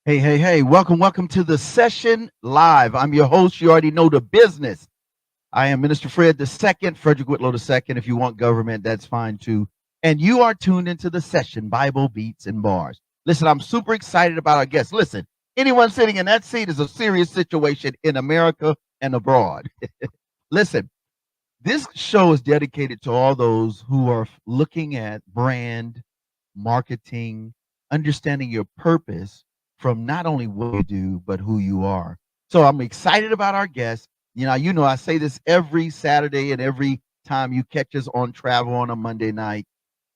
Hey, hey, hey, welcome to the session live. I'm your host. You already know the business. I am Minister Fred II, Frederick Whitlow II. If you want government, that's fine too. And you are tuned into the session, Bible Beats and Bars. Listen, I'm super excited about our guests. Listen, anyone sitting in that seat is a serious situation in America and abroad. Listen, this show is dedicated to all those who are looking at brand, marketing, understanding your purpose from not only what you do, but who you are. So I'm excited about our guests. You know, I say this every Saturday and every time you catch us on travel on a Monday night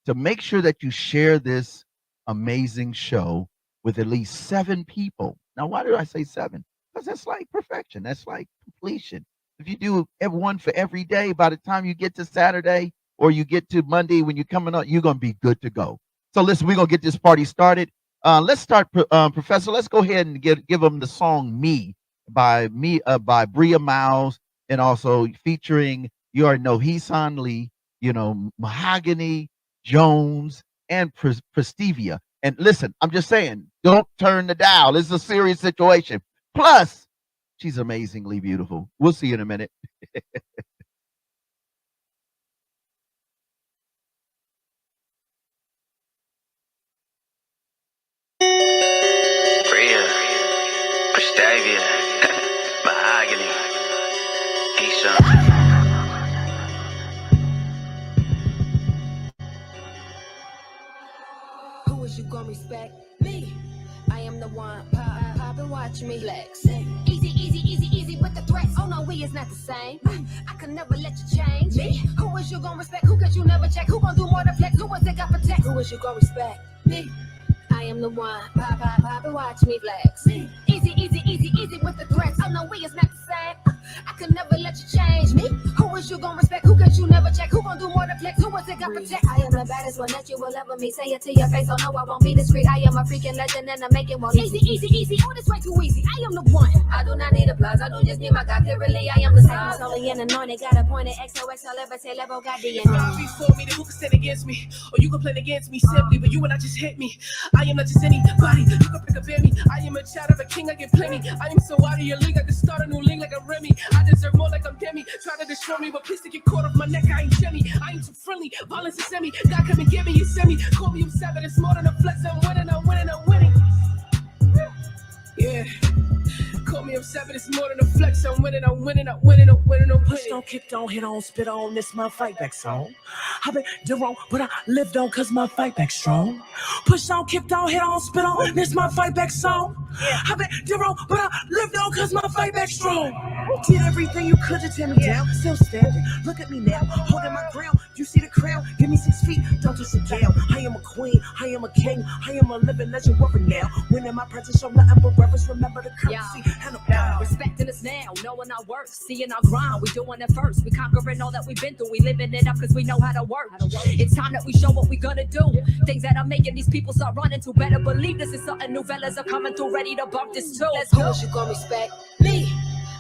to make sure that you share this amazing show with at least 7 people. Now, why do I say 7? Because that's like perfection. That's like completion. If you do one for every day, by the time you get to Saturday or you get to Monday when you're coming up, you're going to be good to go. So listen, we're going to get this party started. Let's start, Professor. Let's go ahead and give them the song by Bria Miles, and also featuring, you already know, Heesan Lee, Mahogany Jones, and Prestivia. And listen, I'm just saying, don't turn the dial. This is a serious situation. Plus, she's amazingly beautiful. We'll see you in a minute. Bria, Prestavia, Mahogany, Keyshawn. Who is you gonna respect? Me. I am the one. Pop and watch me flex. Easy, easy, easy, easy with the threats. Oh no, we is not the same. I could never let you change me. Who is you gonna respect? Who could you never check? Who gonna do more to flex? Who was it got protect? Who is you gonna respect? Me. I am the one. Pop and watch me flex. Easy, easy, easy, easy with the threats. Oh no, we is not the same. I could never let you change me. Who is you gonna respect? Who could you never check? Who gonna do more to flex? Who was it got protect? I am the baddest one that you will ever meet. Say it to your face, oh no, I won't be discreet. I am a freaking legend and I make it more easy, easy, easy. Oh, this way too easy. I am the one. I do not need applause. I don't just need my God. Clearly, I am the star. I'm solely an anointed. Got a point at XOXO, levitate, level, got DNA. God before me, then who can stand against me? Or you can plan against me simply, but you will not just hit me. I am not just anybody. You can pick up in me. I am a child of a king. I get plenty. I am so out of your league. I can start a new league like I'm Remy. I deserve more like I'm Demi. Try to destroy me, but please to get caught off my neck. I ain't Jenny. I ain't too friendly. Violence is in me. God come and get me. You send me. Call me upset, but it's more than a flex. I'm winning. I'm winning. I'm winning. Yeah. Call me upset, but it's more than a flex. I'm winning, I'm winning, I'm winning, I'm winning, I'm winning. Push on, kicked on, hit on, spit on, this my fight back song. I've been did wrong, but I lived on cause my fight back strong. Push on, kicked on, hit on, spit on, this my fight back song. I've been did wrong, but I lived on cause my fight back strong. Did everything you could to tear me down, still standing. Look at me now, holding my ground. You see the crown, give me 6 feet, don't twist it down. I am a queen, I am a king, I am a living legend, worry now. When in my presence, show nothing but reverence, remember the courtesy, and a bow. Respecting us now, knowing our worth, seeing our grind, we doing it first. We conquering all that we've been through, we living it up cause we know how to work. It's time that we show what we gonna do. Things that are making these people start running to. Better believe this is something new. Fellas are coming through, ready to bump this too. Let's go. Who is you gonna respect? Me.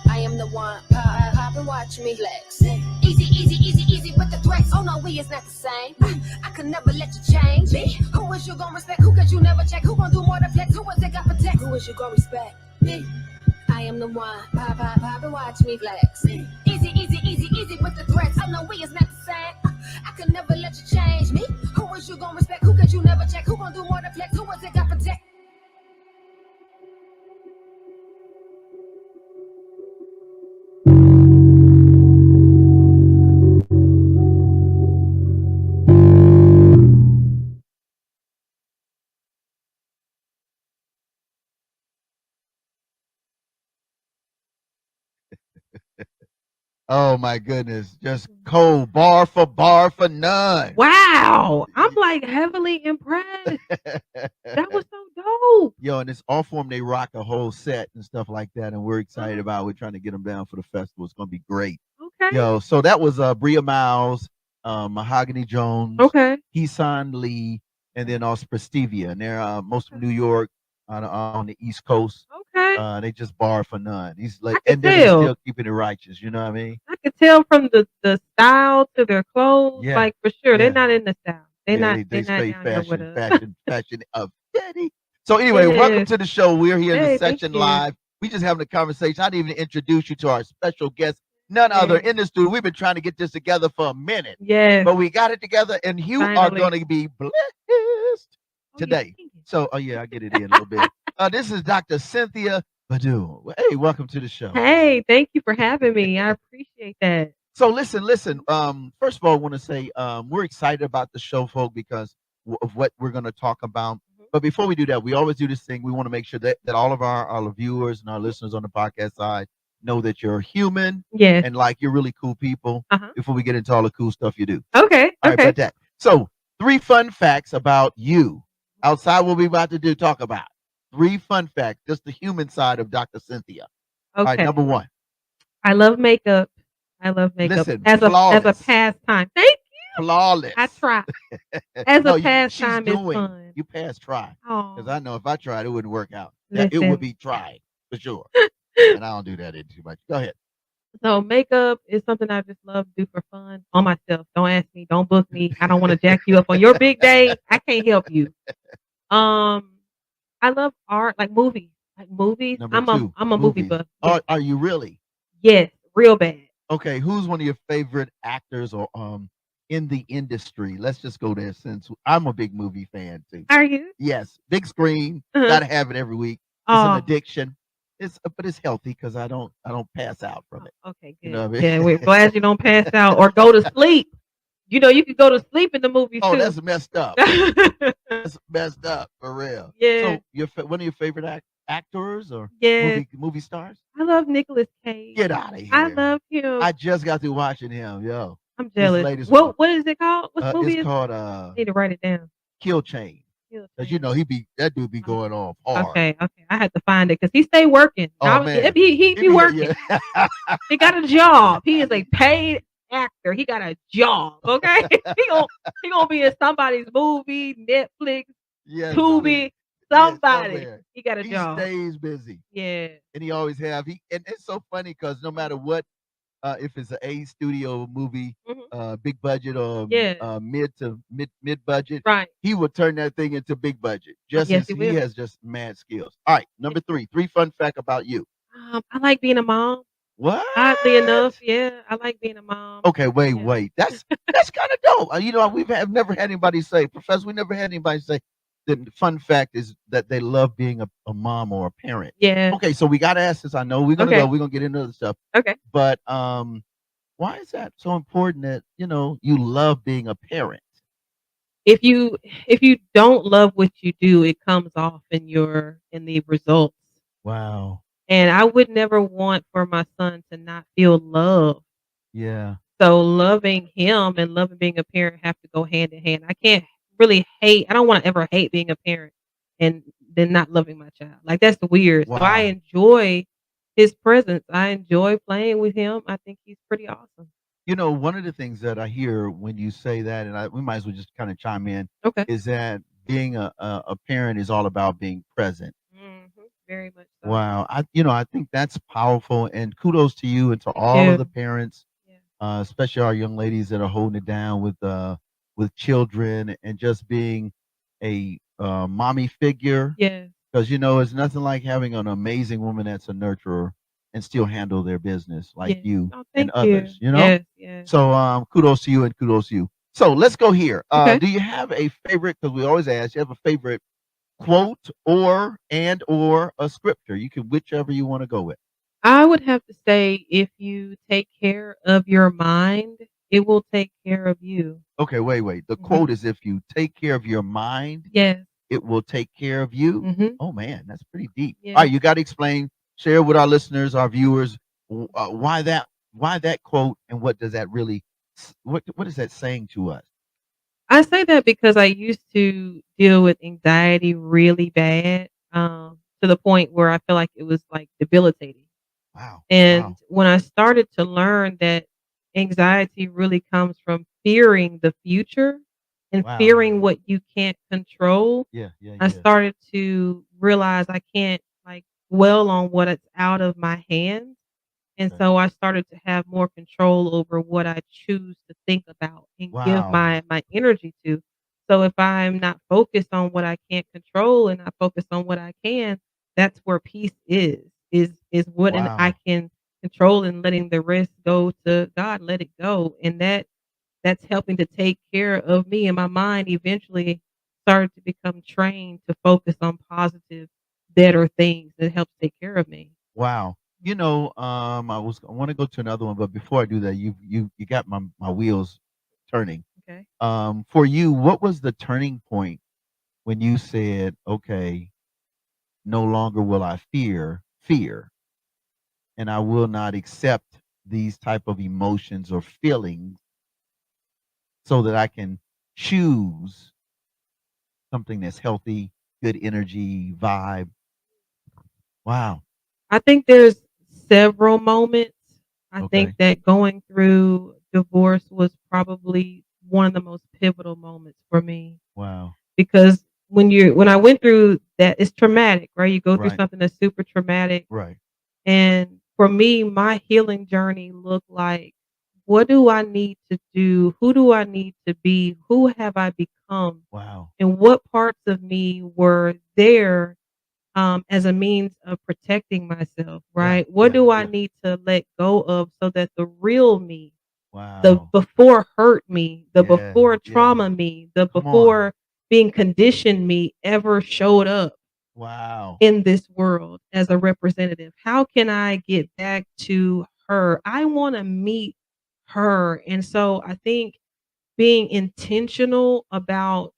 I am the one. Pop and watch me flex. Easy, easy, easy, easy with the threats. Oh no, we is not the same. I could never let you change me. Who is you gonna respect? Who could you never check? Who gonna do more to flex? Who was it got protect? Who is you gonna respect? Me. I am the one. Pop and watch me flex. Easy, easy, easy, easy with the threats. I know we is not the same. I could never let you change me. Who is you gonna respect? Who could you never check? Who gonna do more to flex? Who was it got protect? Oh my goodness, just cold, bar for none. Wow. I'm like heavily impressed. That was so dope. Yo, and it's all for them. They rock a whole set and stuff like that, and we're excited about. We're trying to get them down for the festival. It's gonna be great. Okay. Yo, so that was Bria Miles, Mahogany Jones, Okay. Heesan Lee, and then also Prestivia, and they're most of New York on the East Coast. Okay. They just bar for none. He's like, I and can then they're tell. still keeping it righteous. You know what I mean? I could tell from the style to their clothes, Yeah. like for sure. Yeah. They're not in the style. They're Yeah, not they they're not straight down here with fashion of daddy. So anyway, welcome Yes. to the show. We're here in the Hey, thank session you. live. We just having a conversation. I didn't even introduce you to our special guest, none other Yes. in the studio. We've been trying to get this together for a minute, Yes. but we got it together, and you are Finally. going to be blessed Oh, you're today. singing. So, oh yeah, I get it in a little bit. This is Dr. Cynthia Videau. Hey, welcome to the show. Hey, thank you for having me. I appreciate that. So listen. First of all, I want to say we're excited about the show, folk, because of what we're going to talk about. Mhm. But before we do that, we always do this thing. We want to make sure that all of our viewers and our listeners on the podcast side know that you're human Yes. and like you're really cool people. Uh-huh. Before we get into all the cool stuff you do. Okay. All right, Okay. but that. So 3 fun facts about you outside what we're about to talk about. 3 fun facts, just the human side of Dr. Cynthia. All right, Okay. number 1. I love makeup. I love makeup Listen, as a flawless. pastime. Thank you. Flawless. I try. As No, a she's pastime is doing. fun. You passed try. Because Oh, I know if I tried, it wouldn't work out. That it would listen. be try for sure. And I don't do that too much. Go ahead. So makeup is something I just love to do for fun on myself. Don't ask me. Don't book me. I don't want to jack you up on your big day. I can't help you. Um, I love art, like movies. Like movies. Number 2, I'm a movie movies. buff. Yes. Are you really? Yes. Real bad. Okay, who's one of your favorite actors or in the industry? Let's just go there since I'm a big movie fan too. Are you? Yes, big screen, Uh-huh. gotta have it every week. It's an Oh, addiction. But it's healthy because I don't pass out from it. okay, You good. know what I mean? Yeah, we're glad you don't pass out or go to sleep. You know, you could go to sleep in the movies Oh, too. that's messed up. That's messed up for real. Yeah. So one of your favorite actors or Yeah. movie stars? I love Nicolas Cage. Get out of I here. love him. I just got through watching him, yo. I'm His jealous. latest one. What is it called? What movie It's is called I need to write it down. Kill Chain. Kill Cause you Chain. know that dude be going off hard. Okay. I had to find it because he stay working. Oh man, He be working. Yeah. He got a job. He is a paid actor. He got a job. Okay. he gonna be in somebody's movie, Netflix, Yes, Tubi, yes, somebody. somewhere. He got a He job. stays busy, Yeah. and he always have. And it's so funny because no matter what, if it's an A studio movie, Mhm. big budget or Yeah. mid budget, Right. he would turn that thing into big budget. Just Yes, as he he will. has just mad skills. All right, number 3 fun fact about you. I like being a mom. What? Oddly enough, yeah, I like being a mom. Okay, Yeah. wait. That's kind of dope. You know, I've never had anybody say, Professor. We never had anybody say the fun fact is that they love being a mom or a parent. Yeah. Okay, so we got to ask this. I know we're gonna Okay. go. We're gonna get into other stuff, Okay. but why is that so important that you love being a parent? If you don't love what you do, it comes off in the results. Wow. And I would never want for my son to not feel love. Yeah. So loving him and loving being a parent have to go hand in hand. I can't really hate. I don't want to ever hate being a parent and then not loving my child. Like that's weird. So I Wow. enjoy his presence. I enjoy playing with him. I think he's pretty awesome. One of the things that I hear when you say that, and we might as well just kind of chime in, Okay. is that being a parent is all about being present. Very much so. Wow. I think that's powerful, and kudos to you and to Thank all of you. the parents, Yeah. especially our young ladies that are holding it down with children and just being a mommy figure. Yeah. Because it's nothing like having an amazing woman that's a nurturer and still handle their business like Yeah. you Oh, and thank you. others. Yes. Yes. So kudos to you and kudos to you. So let's go here. Okay. Do you have a favorite? Because we always ask, you have a favorite quote or a scripture? You can whichever you want to go with. I would have to say if you take care of your mind, it will take care of you. Okay, wait. The Mhm. quote is if you take care of your mind, Yes. it will take care of you. Mhm. Oh man, that's pretty deep. All Yeah. right, you got to explain, share with our listeners, our viewers, why that quote and what does that really what is that saying to us? I say that because I used to deal with anxiety really bad, to the point where I feel like it was like debilitating. Wow. And Wow. when I started to learn that anxiety really comes from fearing the future and Wow. fearing what you can't control, Yeah, I started to realize I can't like dwell on what it's out of my hands. And Okay. so I started to have more control over what I choose to think about and give Wow. my energy to. So if I'm not focused on what I can't control and I focus on what I can, that's where peace is what and I Wow. can control and letting the rest go to God, let it go. And that's helping to take care of me and my mind eventually started to become trained to focus on positive, better things that helps take care of me. Wow. I want to go to another one, but before I do that, you got my wheels turning. Okay. For you, what was the turning point when you said, "Okay, no longer will I fear, and I will not accept these type of emotions or feelings, so that I can choose something that's healthy, good energy, vibe." Wow. I think there's several moments. I think Okay. that going through divorce was probably one of the most pivotal moments for me Wow. because when I went through that, it's traumatic, right? You go through Right. something that's super traumatic. Right. And for me, my healing journey looked like, what do I need to do? Who do I need to be? Who have I become? Wow. And what parts of me were there as a means of protecting myself, Yeah. right? What Yeah. do I Yeah. need to let go of so that the real me, the Wow. before hurt me, the Yeah. before Yeah. trauma me, the Come on. before being conditioned me ever showed up Wow. in this world as a representative? How can I get back to her? I want to meet her. And so I think being intentional about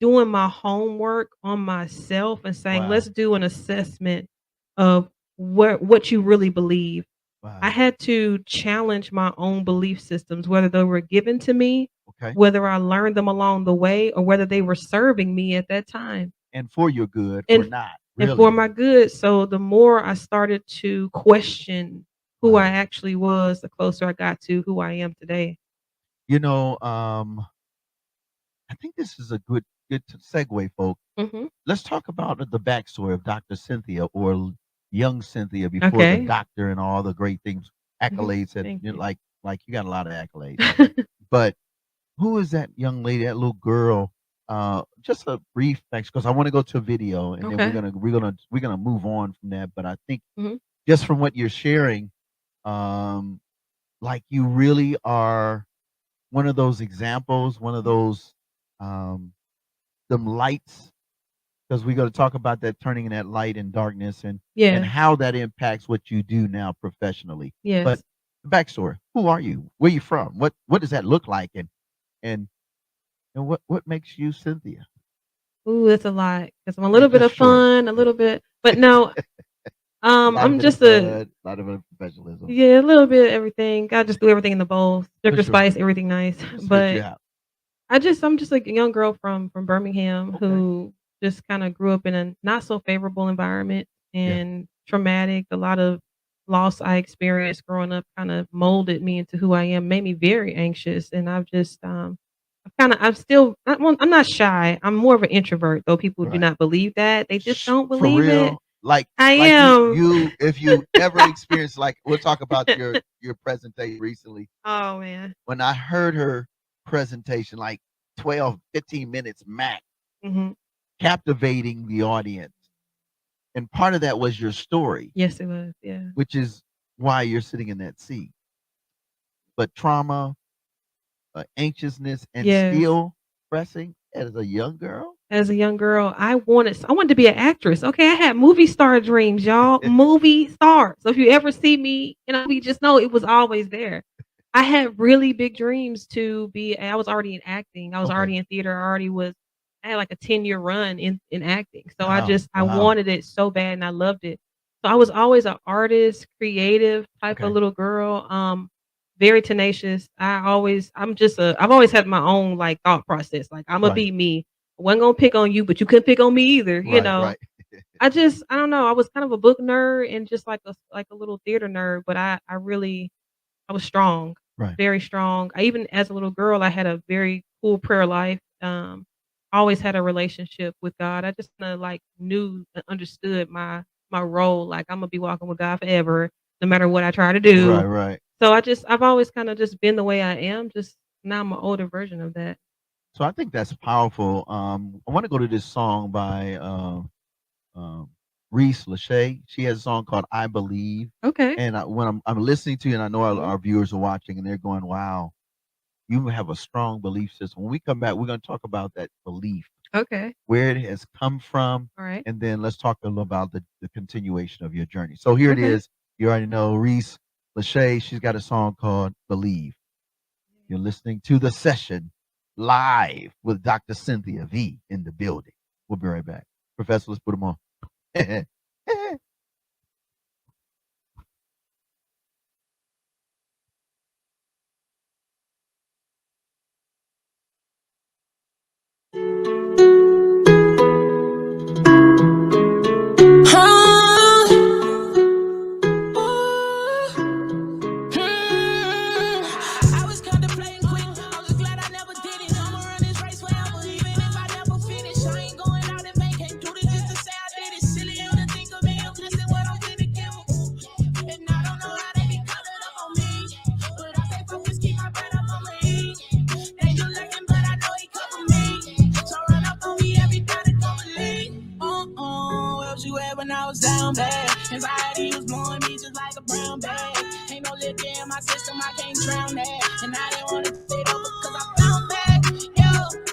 doing my homework on myself and saying, Wow. let's do an assessment of what you really believe. I Wow. had to challenge my own belief systems, whether they were given to me, Okay. whether I learned them along the way, or whether they were serving me at that time. And for your good or And not, and for really. my good. So the more I started to question who I Wow. actually was, the closer I got to who I am today. You know, I think this is a good segue, folks. Mhm. Let's talk about the backstory of Dr. Cynthia or young Cynthia before the Okay. doctor and all the great things, accolades that Thank you. like you got a lot of accolades. But who is that young lady, that little girl? Just a brief because I want to go to a video and then Okay. we're gonna move on from that. But I think Mhm. just from what you're sharing, um, like you really are one of those examples, one of Mhm. those um, them lights, because we're going to talk about that turning in that light and darkness and Yeah. how that impacts what you do now professionally. But Yes. the backstory: who are you? Where you from? What does that look like? And and what makes you Cynthia? Ooh, that's a lot. 'Cause I'm a Hey, little bit just of short. fun, a little bit but no, A lot of I'm it of just a fun, a lot of it of professionalism. yeah, a little bit of everything. I just do everything in the bowl. For Sugar, sure. spice, everything nice. Spit you But out. I'm just like a young girl from Birmingham Okay. who just kinda grew up in a not so favorable environment Yeah. and traumatic. A lot of loss I experienced growing up kind of molded me into who I am, made me very anxious, and I've just, I'm still I'm not shy. I'm more of an introvert, though people do Right. not believe that. They just don't For believe it. real, like I like am. if you ever experienced, like, we'll talk about your presentation recently. Oh, man. When I heard her presentation, like 12, 15 minutes max, Mhm. captivating the audience, and part of that was your story, Yes, it was, yeah. which is why you're sitting in that seat. But trauma, anxiousness, and Yes. still pressing as a young girl. As a young girl, I wanted to be an actress, okay? I had movie star dreams, y'all, movie star. So if you ever see me in a movie, just know it was always there. I had really big dreams to be I was already in acting. I was Okay. already in theater. I had like a 10-year run in acting. So Wow. I Wow. wanted it so bad and I loved it. So I was always an artist, creative type of Okay. little girl, very tenacious. I've always had my own like thought process. Like Imma Right. be me. I wasn't gonna pick on you, but you couldn't pick on me either, you Right. know? Right. I don't know, I was kind of a book nerd and just like a little theater nerd, but I was strong, Right. very strong. I even as a little girl, I had a very cool prayer life. Always had a relationship with God. I just kinda like knew and understood my role. Like I'm gonna be walking with God forever, no matter what I try to Right. do. Right. So I've always kinda just been the way I am. Just now I'm an older version of that. So I think that's powerful. I want to go to this song by um, Reese Lachey. She has a song called "I Believe," Okay. and when I'm listening to you, and I know Mhm. our viewers are watching, and they're going, "Wow, you have a strong belief system." When we come back, we're going to talk about that belief, Okay. where it has come from, All right. and then let's talk a little about the continuation of your journey. So here it Okay. is. You already know Reese Lachey. She's got a song called "Believe." You're listening to the session live with Dr. Cynthia V in the building. We'll be right back. Professor, let's put them on. I was contemplating quit. I'm just glad I never did it. I'ma run this race forever, even if I never finish. I ain't going out and make, can't do this just to say I did it. Silly you to think of me, I'm blessed in what I'm gonna give 'em. And I don't know how they be calling up on me, but I stay focused, keep my bread up on my heat. They do lurking, but I know he cover me. So run up on me every time they come and leave. Where was you at when I was down bad? Anxiety was blowing me just like a brown bag. Ain't no liquor in my system, I can't drown that. And I didn't wanna stay over cause I found back. Yo,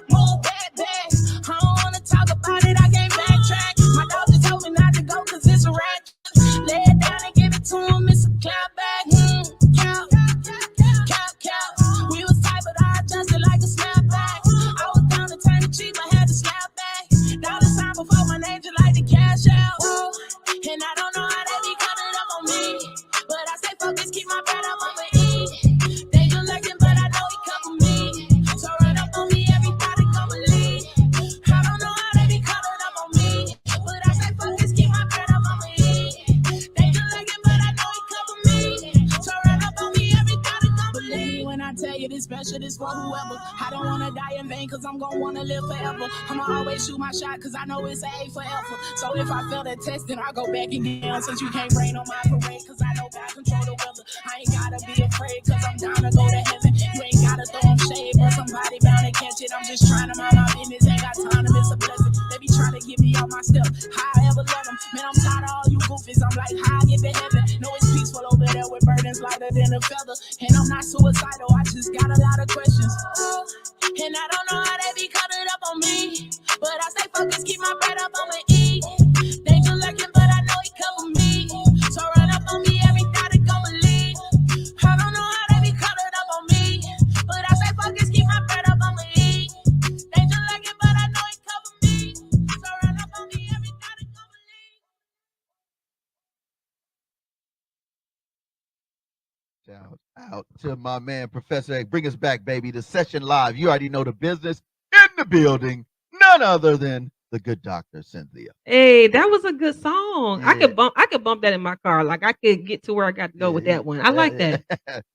move that back. I don't wanna talk about it, I can't backtrack. My dog just told me not to go cause it's a rat. Lay it down and give it to him, it's a clap back. Count, count, count. We was tight, but I adjusted like a snapback. I was down to turn the cheek, I had to snap back. Dollar sign before my name, just like the cash out. Whoa. And I don't know how they be coming up on me, but I stay focused, keep my bread up on my eat. They just lurking, but I know he cover me. So run up on me every time they come and leave. I don't know how they be coming up on me, but I stay focused, keep my bread up on my eat. They just lurking, but I know he cover me. So run up on me every time they come and leave. When I tell you this special, this for whoever. I don't wanna die in vain, cause I'm gonna wanna live forever. I'ma always shoot my shot, cause I know it's a A for effort. So if I fail that test, then I go back and get down. Since you can't rain on my parade, cause I know God control the weather. I ain't gotta be afraid, cause I'm down to go to heaven. You ain't gotta throw them shade, but somebody bound to catch it. I'm just trying to mind my business, ain't got time to miss a blessing. They be trying to get me off my step, how I ever let them. Man, I'm tired of all you goofies, I'm like, how I get to heaven? No, it's peaceful over there with burdens lighter than a feather. And I'm not suicidal, I just got a lot of questions. And I don't know how they be coming up on me, but I stay focused, keep my bread up on my eat. They just lurking, but I know he cover me. So run up on me every time they come and leave. I don't know how they be coming up on me, but I stay focused, keep my bread up on my eat. They just lurking, but I know he cover me. So run up on me every time they come and leave. Shout out to my man, Professor Egg. Bring us back, baby. The session live. You already know the business in the building. None other than the good Dr. Cynthia. Hey, that was a good song. Yeah. I could bump that in my car. Like I could get to where I got to go with Yeah. that one. I like that.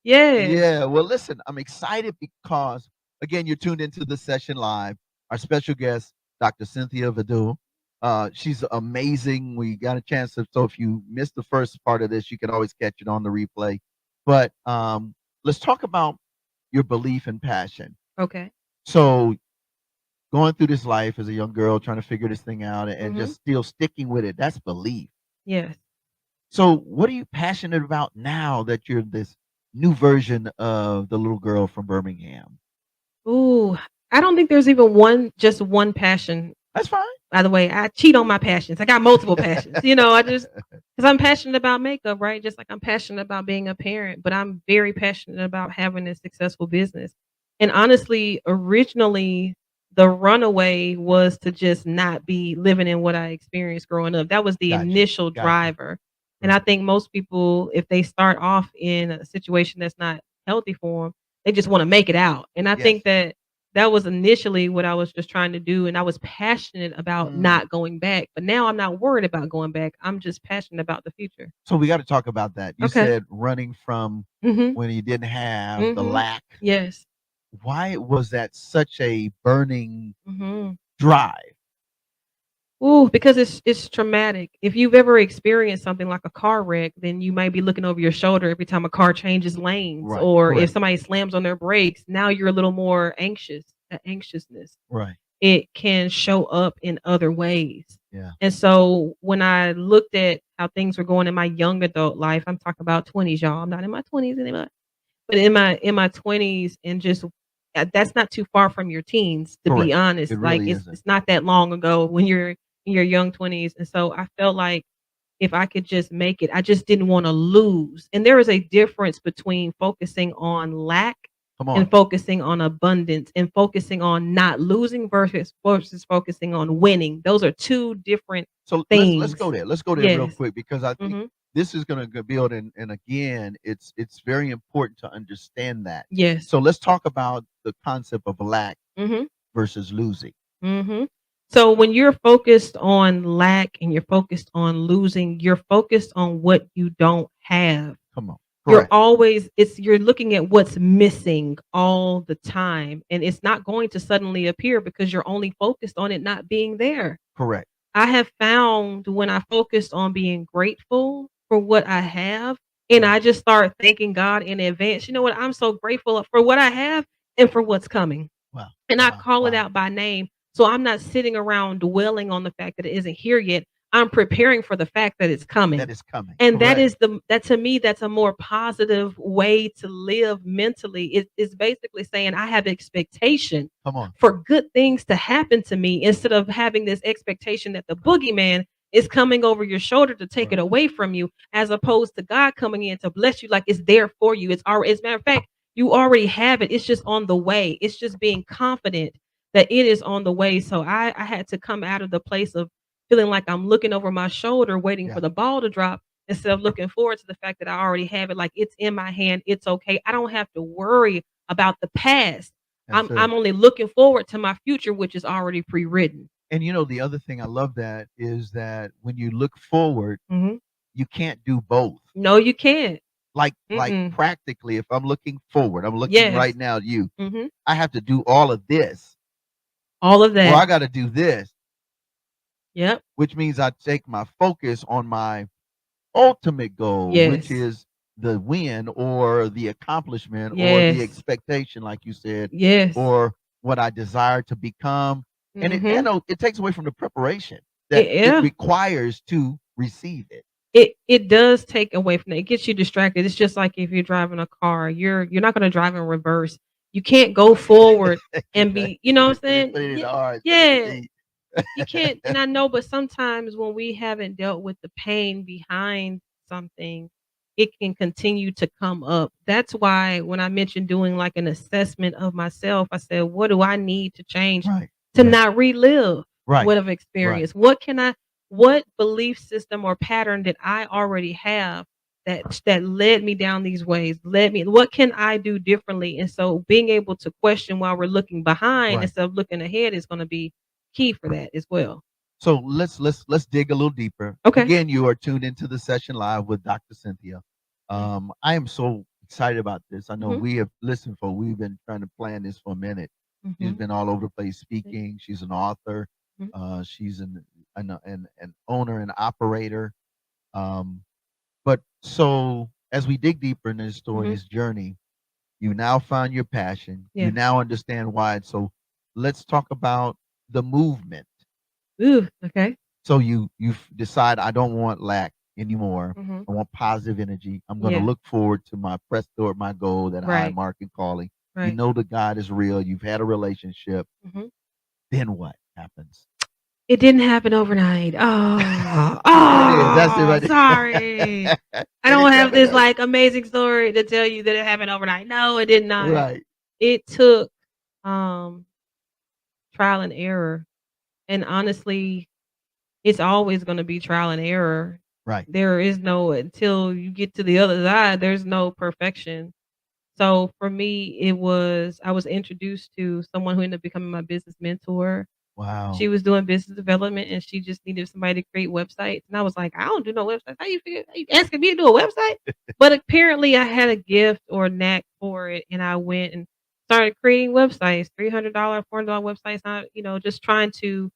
Yeah. Yes. Yeah. Well, listen, I'm excited because, again, you're tuned into the session live. Our special guest, Dr. Cynthia Videau. She's amazing. We got a chance to, so if you missed the first part of this, you can always catch it on the replay. But let's talk about your belief and passion. Okay. So going through this life as a young girl, trying to figure this thing out and Mhm. just still sticking with it, that's belief. Yes. So what are you passionate about now that you're this new version of the little girl from Birmingham? Ooh, I don't think there's even just one passion. That's fine. By the way, I cheat on my passions. I got multiple passions. I just because I'm passionate about makeup, right? Just like I'm passionate about being a parent, but I'm very passionate about having a successful business. And honestly, originally the runaway was to just not be living in what I experienced growing up. That was the Gotcha. initial Gotcha. driver. And I think most people, if they start off in a situation that's not healthy for them, they just want to make it out. And I Yes. think that was initially what I was just trying to do, and I was passionate about not going back, but now I'm not worried about going back. I'm just passionate about the future. So we got to talk about that. You Okay. said running from Mhm. when you didn't have the Mhm. lack. Yes. Why was that such a burning Mhm. drive? Ooh, because it's traumatic. If you've ever experienced something like a car wreck, then you might be looking over your shoulder every time a car changes lanes, Right. or if Correct. somebody slams on their brakes, now you're a little more anxious. an anxiousness. Right. It can show up in other ways. Yeah. And so when I looked at how things were going in my young adult life, I'm talking about 20s, y'all. I'm not in my 20s anymore. But in my 20s and just that's not too far from your teens, to be Correct. honest. It Like really it's isn't. it's not that long ago when you're in your young 20s. And so I felt like if I could just make it, I just didn't want to lose. And there is a difference between focusing on lack Come and on. focusing on abundance and focusing on not losing versus focusing on winning. Those are two different So let's go things. there. Let's go there real Yes. quick because I think Mhm. this is going to build and again, it's very important to understand that. Yes. So let's talk about the concept of lack Mhm. versus losing. Mhm. So when you're focused on lack and you're focused on losing, you're focused on what you don't have. Come on. You're Correct. always you're looking at what's missing all the time, and it's not going to suddenly appear because you're only focused on it not being there. Correct. I have found when I focused on being grateful for what I have, and I just start thanking God in advance. You know what? I'm so grateful for what I have and for what's coming. Wow. And I Wow. call it Wow. out by name. So I'm not sitting around dwelling on the fact that it isn't here yet. I'm preparing for the fact that it's coming. That is coming. And Correct. that to me, that's a more positive way to live mentally. It's basically saying I have expectation Come on. for good things to happen to me instead of having this expectation that the boogeyman is coming over your shoulder to take it Right. away from you, as opposed to God coming in to bless you like it's there for you. It's already, as a matter of fact, you already have it. It's just on the way. It's just being confident that it is on the way. So I had to come out of the place of feeling like I'm looking over my shoulder, waiting Yeah. for the ball to drop instead of looking forward to the fact that I already have it. Like it's in my hand. It's okay. I don't have to worry about the past. That's I'm it. only looking forward to my future, which is already pre-written. And the other thing I love that is that when you look forward, Mhm. you can't do both. No, you can't. Like Mm-mm. practically, if I'm looking forward, I'm looking right Yes. now at you. Mhm. I have to do all of this, All of or I that. got to do this, Yep. which means I take my focus on my ultimate goal, which Yes. is the win or the accomplishment or the Yes. expectation, like you said, Yes. or what I desire to become. And Mhm. it takes away from the preparation that it Yeah. requires to receive it. It does take away from that. It gets you distracted. It's just like if you're driving a car, you're not gonna drive in reverse. You can't go forward and Exactly. be, you know what I'm And they saying? put it in R instead of Yeah, the you can't. And I know, but sometimes when we haven't dealt with the pain behind something, it can continue to come up. That's why when I mentioned doing like an assessment of myself, I said, what do I need to change Right. to Right. not relive Right. what I've Right. experienced? What belief system or pattern did I already have that led me down these ways? What can I do differently? And so being able to question while we're looking behind Right. instead of looking ahead is going to be key for that as well. So let's dig a little deeper. Okay. Again, you are tuned into the session live with Dr. Cynthia. Yeah. I am so excited about this. I know Mhm. we have listened for. We've been trying to plan this for a minute. She's Mhm. been all over the place speaking. She's an author. Mhm. She's an owner and operator. Um, but so as we dig deeper in this story, Mhm. this journey, you now find your passion. You Yeah. now understand why. So let's talk about the movement. Ooh, okay. So you decide I don't want lack anymore. Mhm. I want positive energy. I'm going to Yeah. look forward to my press toward my goal that I Right. mark and calling. You Right. know that God is real. You've had a relationship. Mhm. Then what happens? It didn't happen overnight. Oh, There it is. That's it oh, right sorry. there. I And don't it have happened. this like amazing story to tell you that it happened overnight. No, it did not. Right. It took um trial and error. And honestly, it's always going to be trial and error. Right. There is no until you get to the other side, there's no perfection. So for me, I was introduced to someone who ended up becoming my business mentor. Wow. She was doing business development and she just needed somebody to create websites. And I was like, I don't do no websites. How you asking me to do a website? But apparently I had a gift or a knack for it. And I went and started creating websites, $300, $400 websites. Just trying to,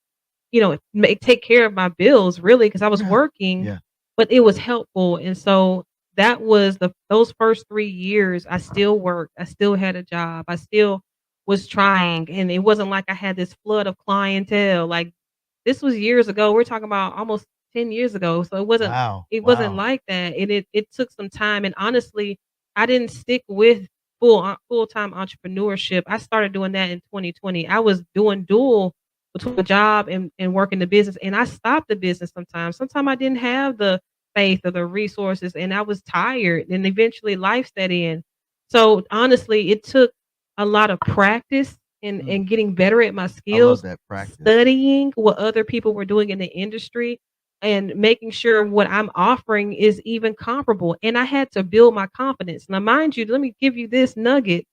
take care of my bills really because I was Yeah. working, Yeah. but it was helpful. And so that was those first 3 years I still worked. I still had a job. I still was trying, and it wasn't like I had this flood of clientele. Like, this was years ago. We're talking about almost 10 years ago. So Wow. it wasn't Wow. like that. And it took some time. And honestly, I didn't stick with full-time entrepreneurship. I started doing that in 2020. I was doing dual between a job and working the business. And I stopped the business sometimes. Sometimes I didn't have the faith or the resources and I was tired. And eventually life set in. So honestly, it took a lot of practice Mm, and getting better at my I love skills, that practice. studying what other people were doing in the industry, and making sure what I'm offering is even comparable. And I had to build my confidence. Now, mind you, let me give you this nugget.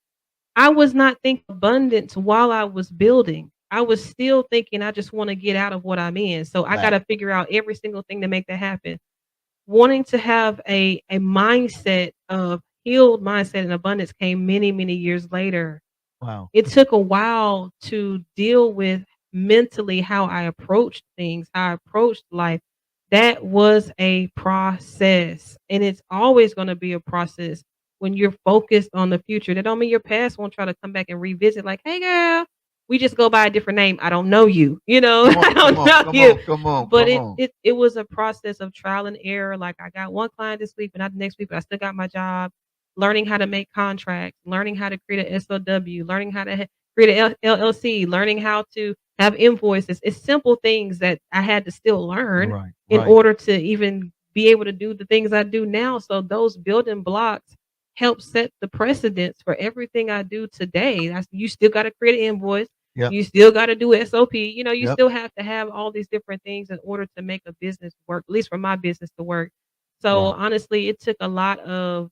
I was not thinking abundance while I was building. I was still thinking I just want to get out of what I'm in. So I got Right. to figure out every single thing to make that happen. Wanting to have a mindset of healed mindset and abundance came many years later. Wow. It took a while to deal with mentally how I approached things, how I approached life. That was a process, and it's always gonna be a process when you're focused on the future. That don't mean your past won't try to come back and revisit like, "Hey, girl, we just go by a different name. I don't know you." You know? Come on. I Come don't on. know Come you. on. Come on. But Come it on. it it was a process of trial and error. Like, I got one client this week, but not the next week, but I still got my job. Learning how to make contracts, learning how to create a SOW, learning how to create a LLC, learning how to have invoices. It's simple things that I had to still learn Right. in Right. order to even be able to do the things I do now. So those building blocks help set the precedence for everything I do today. That's, you still got to create an invoice. Yep. You still got to do SOP. You know, you Yep. still have to have all these different things in order to make a business work, at least for my business to work. So Right. honestly, it took a lot of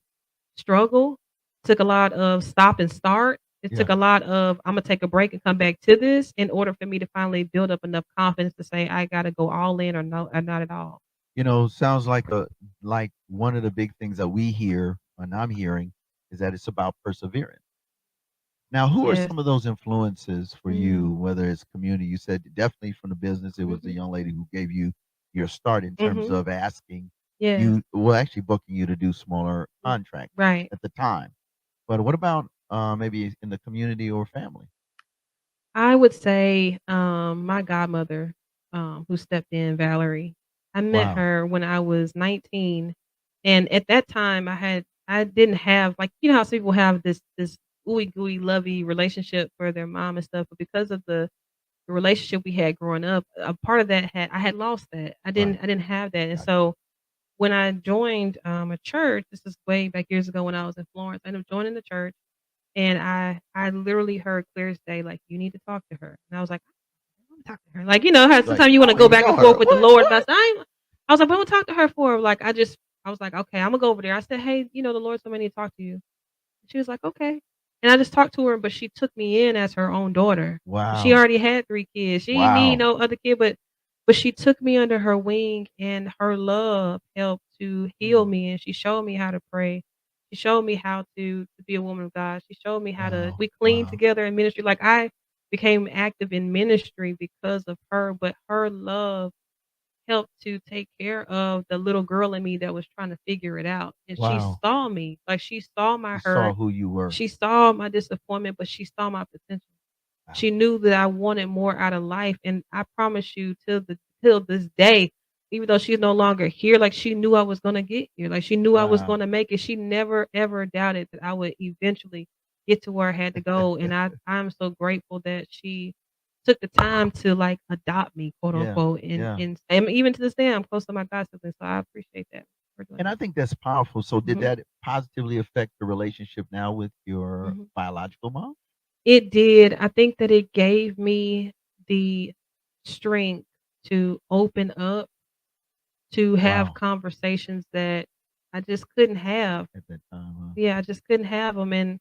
struggle, took a lot of stop and start. It Yeah. took a lot of I'm gonna take a break and come back to this in order for me to finally build up enough confidence to say I gotta go all in or no or not at all. Sounds like one of the big things that we hear and I'm hearing is that it's about perseverance. Now, who are Yes. some of those influences for you, Mm. whether it's community? You said definitely from the business, it was the Mhm. young lady who gave you your start in terms Mhm. of asking Yes. you, well, actually booking you to do smaller Mm. contracts Right. at the time. But what about maybe in the community or family? I would say, my godmother, who stepped in, Valerie. I met Wow. her when I was 19, and at that time, I didn't have, like, you know how some people have this ooey gooey lovey relationship for their mom and stuff, but because of the relationship we had growing up, a part of that had I had lost that. Right. I didn't have that, and Gotcha. so when I joined, a church, this is way back years ago when I was in Florence, I ended up joining the church, and I literally heard clear as day, like, "You need to talk to her." And I was like, "I wanna talk to her." Like, you know how Like, sometimes you I wanna don't go even back know and forth her. with the What? Lord, What? but I was like, "What am I talk to her for?" Like, I was like, "Okay, Imma go over there." I said, "Hey, you know, the Lord told me I need to talk to you." She was like, "Okay." And I just talked to her, but she took me in as her own daughter. She Wow. already had 3 kids. She didn't need Wow. no other kid, but she took me under her wing, and her love helped to heal Mm. me, and she showed me how to pray. She showed me how to be a woman of God. She showed me how to Wow. we cleaned Wow. together in ministry. Like, I became active in ministry because of her, but her love helped to take care of the little girl in me that was trying to figure it out, and she Wow. saw me, like, she saw my You saw hurt, who you were. she saw my disappointment, but she saw my potential. Wow. She knew that I wanted more out of life, and I promise you till this day, even though she's no longer here, like, she knew I was gonna get here, like, she knew I was Wow. gonna make it. She never ever doubted that I would eventually get to where I had to go, and I'm so grateful that she took the time to, like, "adopt" me, quote, Yeah. unquote, Yeah. and even to this day, I'm close to my god siblings, so I appreciate that for doing And I that. think that's powerful. So did Mhm, that positively affect the relationship now with your mhm. biological mom? It did. I think that it gave me the strength to open up, to have Wow. conversations that I just couldn't have. At that time, huh? Yeah, I just couldn't have them. And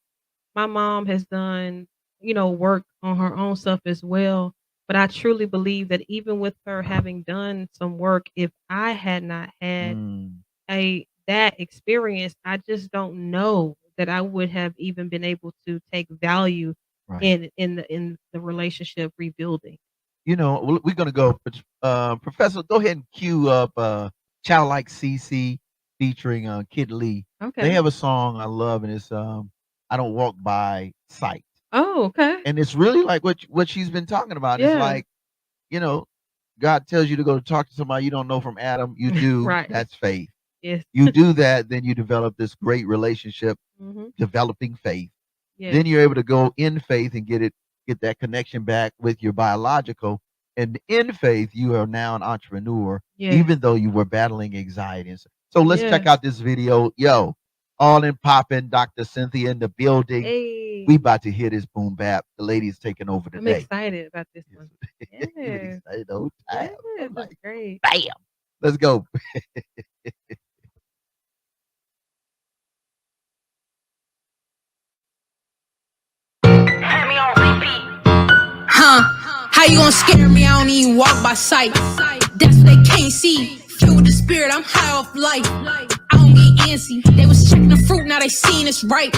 my mom has done, you know, work on her own stuff as well, but I truly believe that even with her having done some work, if I had not had Mm, a that experience, I just don't know that I would have even been able to take value right. in the relationship rebuilding. We're gonna go, Professor, go ahead and cue up Childlike CC featuring Kid Lee. They Okay. have a song I love and it's I don't walk by sight. Oh, okay. And it's really like what she's been talking about. It's Yeah. like, you know, God tells you to go talk to somebody you don't know from Adam. You do. Right. That's faith. Yes. You do that, then you develop this great relationship, hmm developing faith. Yes. Then you're able to go in faith and get that connection back with your biological. And in faith, you are now an entrepreneur, Yes. even though you were battling anxiety. So let's check Yes. out this video. Yo, all in popping, Dr. Cynthia in the building. Hey. We about to hear this boom bap. The lady's taking over I'm today. excited about this one. You Yes. excited the whole time. Yes. I'm That's like, great. bam. Let's go. Had me on repeat. Huh? How you gonna scare me? I don't even walk by sight. That's what they can't see. Filled with the spirit, I'm high off life. I don't get antsy. They was checking the fruit, now they seeing it's right.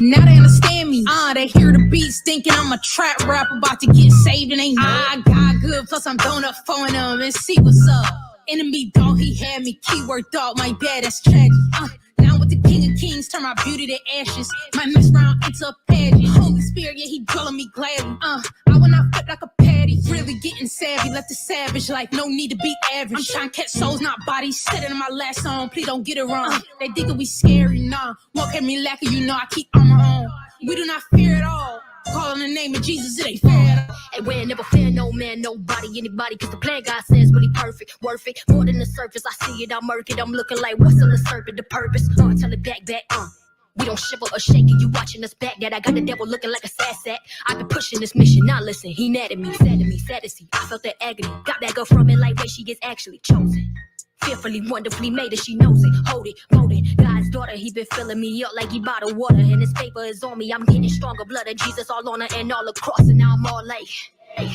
Now they understand me. They hear the beats, thinking I'm a trap rapper about to get saved and ain't. I got good, plus I'm throwing up phone them and see what's up. Enemy dog, he had me. Keyword dog, my bad, that's tragic. Now with the king of kings, turn my beauty to ashes. My mess round into a pageant. Holy Spirit, yeah, he dwelling me gladly. I will not flip like a patty. Really getting savvy, let the savage life. No need to be average. I'm trying to catch souls, not bodies. Said it in my last song, please don't get it wrong. They think it be scary, nah. Walk at me lacking, you know I keep on my own. We do not fear at all. Calling the name of Jesus, it ain't fair at all. And we ain't never fear no man, nobody, anybody, cause the plan God says really perfect, worth it, more than the surface. I see it, I'm murky, I'm looking like what's in the serpent, the purpose. Tell it back, we don't shiver or shake it, you watching us back that I got the devil looking like a sad sack. I've been pushing this mission, now listen, he mad at me, sad to see. I felt that agony, got that girl from it like where she gets actually chosen. Fearfully, wonderfully made it, she knows it, hold it, mold it. God's daughter, he been filling me up like he bottled water. And his paper is on me, I'm getting stronger. Blood of Jesus all on her and all across. And now I'm all like, hey.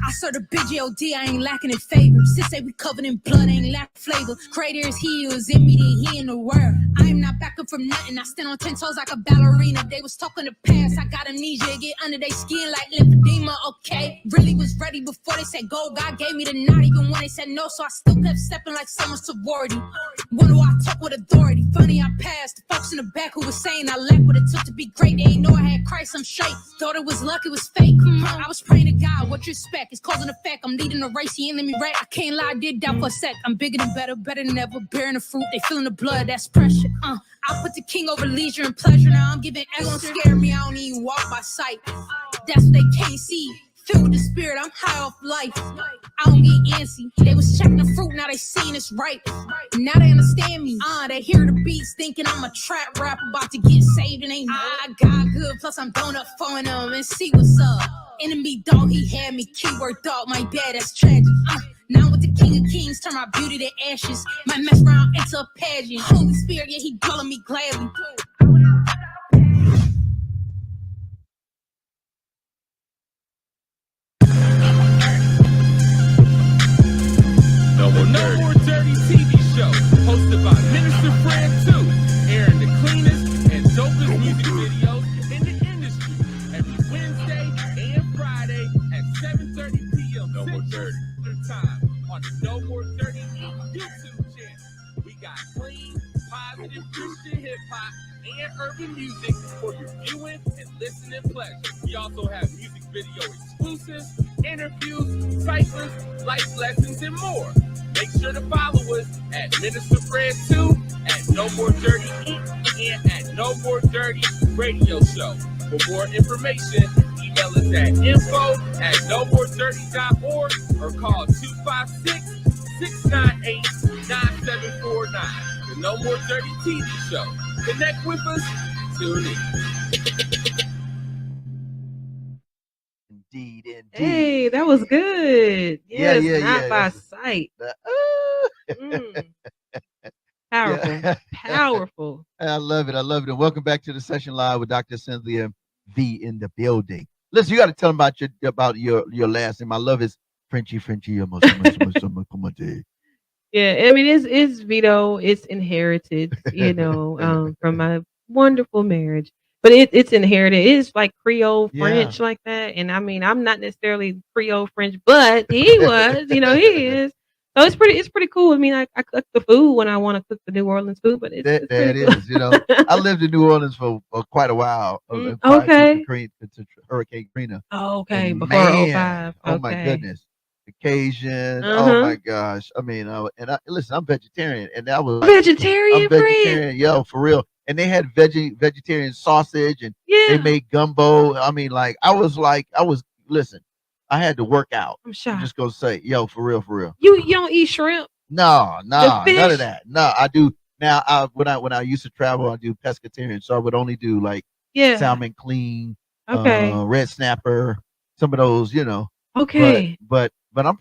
I serve a big G.O.D., I ain't lacking in favor. Sis say we covered in blood, ain't lacking flavor. Greater is he who is in me than he in the world. I am not backing from nothing, I stand on 10 toes like a ballerina. They was talking the past, I got amnesia. Get under their skin like lymphedema, okay. Really was ready before they said go. God gave me the nod even when they said no. So I still kept stepping like someone's sorority. Wonder why I talk with authority. Funny I passed, the folks in the back who was saying I lacked what it took to be great. They ain't know I had Christ, I'm straight. Thought it was luck, it was fake. I was praying to God, what you expect? It's causing effect. I'm leading the race, he ain't let me right. I can't lie, I did that for a sec. I'm bigger than better than ever. Bearing the fruit, they feeling the blood, that's pressure. I put the king over leisure and pleasure. Now I'm giving extra. Don't scare me, I don't even walk by sight. That's what they can't see. Filled with the spirit, I'm high off life. I don't get antsy. They was checking the fruit, now they seeing it's right. Now they understand me. They hear the beats, thinking I'm a trap rapper about to get saved and ain't. I got good, plus I'm throwing up phone them and see what's up. Enemy dog, he had me. Keyword dog, my bad, that's tragic. Now with the king of kings, turn my beauty to ashes. My mess round into a pageant. Holy Spirit, yeah, he dwelling me gladly. No More Dirty TV show, hosted by Minister Fred 2, airing the cleanest and dopest music videos in the industry every Wednesday and Friday at 7:30 p.m. No More Dirty time on the No More Dirty YouTube channel. We got clean, positive Christian hip hop and urban music for your viewing and listening pleasure. We also have music video exclusives, interviews, ciphers, life lessons, and more. Make sure to follow us at Minister Fred 2, at No More Dirty Inc., and at No More Dirty Radio Show. For more information, email us at info@nomoredirty.org or call 256-698-9749. The No More Dirty TV Show. Connect with us. Tune in. Indeed. Hey, that was good. Yes, not by That's- sight. Powerful. Powerful. I love it. And welcome back to the session live with Dr. Cynthia V in the building. Listen, you got to tell them about your last name. I love his Frenchy. Yeah, I mean it's Videau. It's inherited, from my wonderful marriage. But it's inherited. It's like Creole French like that. And I mean, I'm not necessarily Creole French, but he was, he is. So it's pretty cool. I mean, I cook the food when I want to cook the New Orleans food, but it's That pretty cool. is, I lived in New Orleans for quite a while, prior to Okay. Hurricane Katrina. Okay. And Before man, 05. oh my Okay. goodness, occasion, oh Uh-huh. my gosh. I mean, listen, I'm vegetarian, and that was like, I'm Vegetarian friend. vegetarian, yo, for real. And they had vegetarian sausage, and they Yeah. made gumbo. I mean, listen, I had to work out. I'm I'm shocked. just gonna say, yo, for real, for real. You don't eat shrimp? No, The no, none of fish? that. No, I do now. When I used to travel, I do pescatarian, so I would only do like Yeah. salmon clean, Okay. red snapper, some of those, But Okay. I'm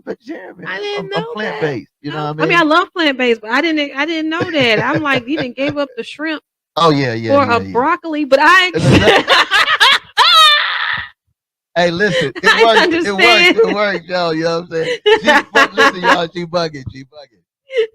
vegetarian, man. I I'm, didn't I'm know plant that. based. You know No. what I I mean, I mean? love plant-based, but I didn't know that. I'm like, you didn't gave up the shrimp Oh yeah, yeah, for a yeah, yeah. broccoli, but I And hey, listen, it I worked. It worked. understand. It worked, yo. You know what I'm saying? Listen, y'all. She bugging. She bugging.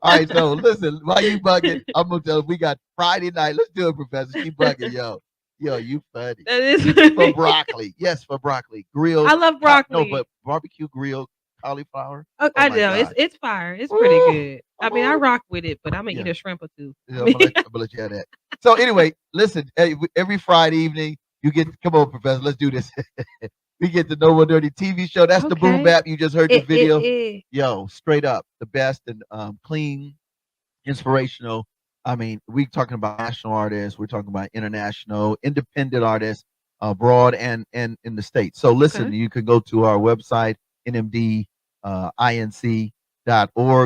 All right, so listen, while you bugging, I'm gonna tell you, we got Friday night. Let's do it, Professor. She bugging, yo. Yo, you funny. That is For funny. broccoli. Yes, for broccoli. I Grilled, love no, broccoli. but barbecue grilled cauliflower. Oh, Oh I my know God. it's fire. It's pretty Ooh, good. I mean, I ooh. rock with it, but I'm gonna eat Yeah. a shrimp or two. Yeah, I'm gonna let you have that. So anyway, listen, every Friday evening, you get come on, Professor, let's do this. We get the No More Dirty TV show. That's the boom Okay. bap. You just heard the It video. is. Yo, straight up, the best and clean, inspirational. I mean, we're talking about national artists, we're talking about international, independent artists, abroad and in the States. So listen, Okay. you can go to our website, nmdinc.org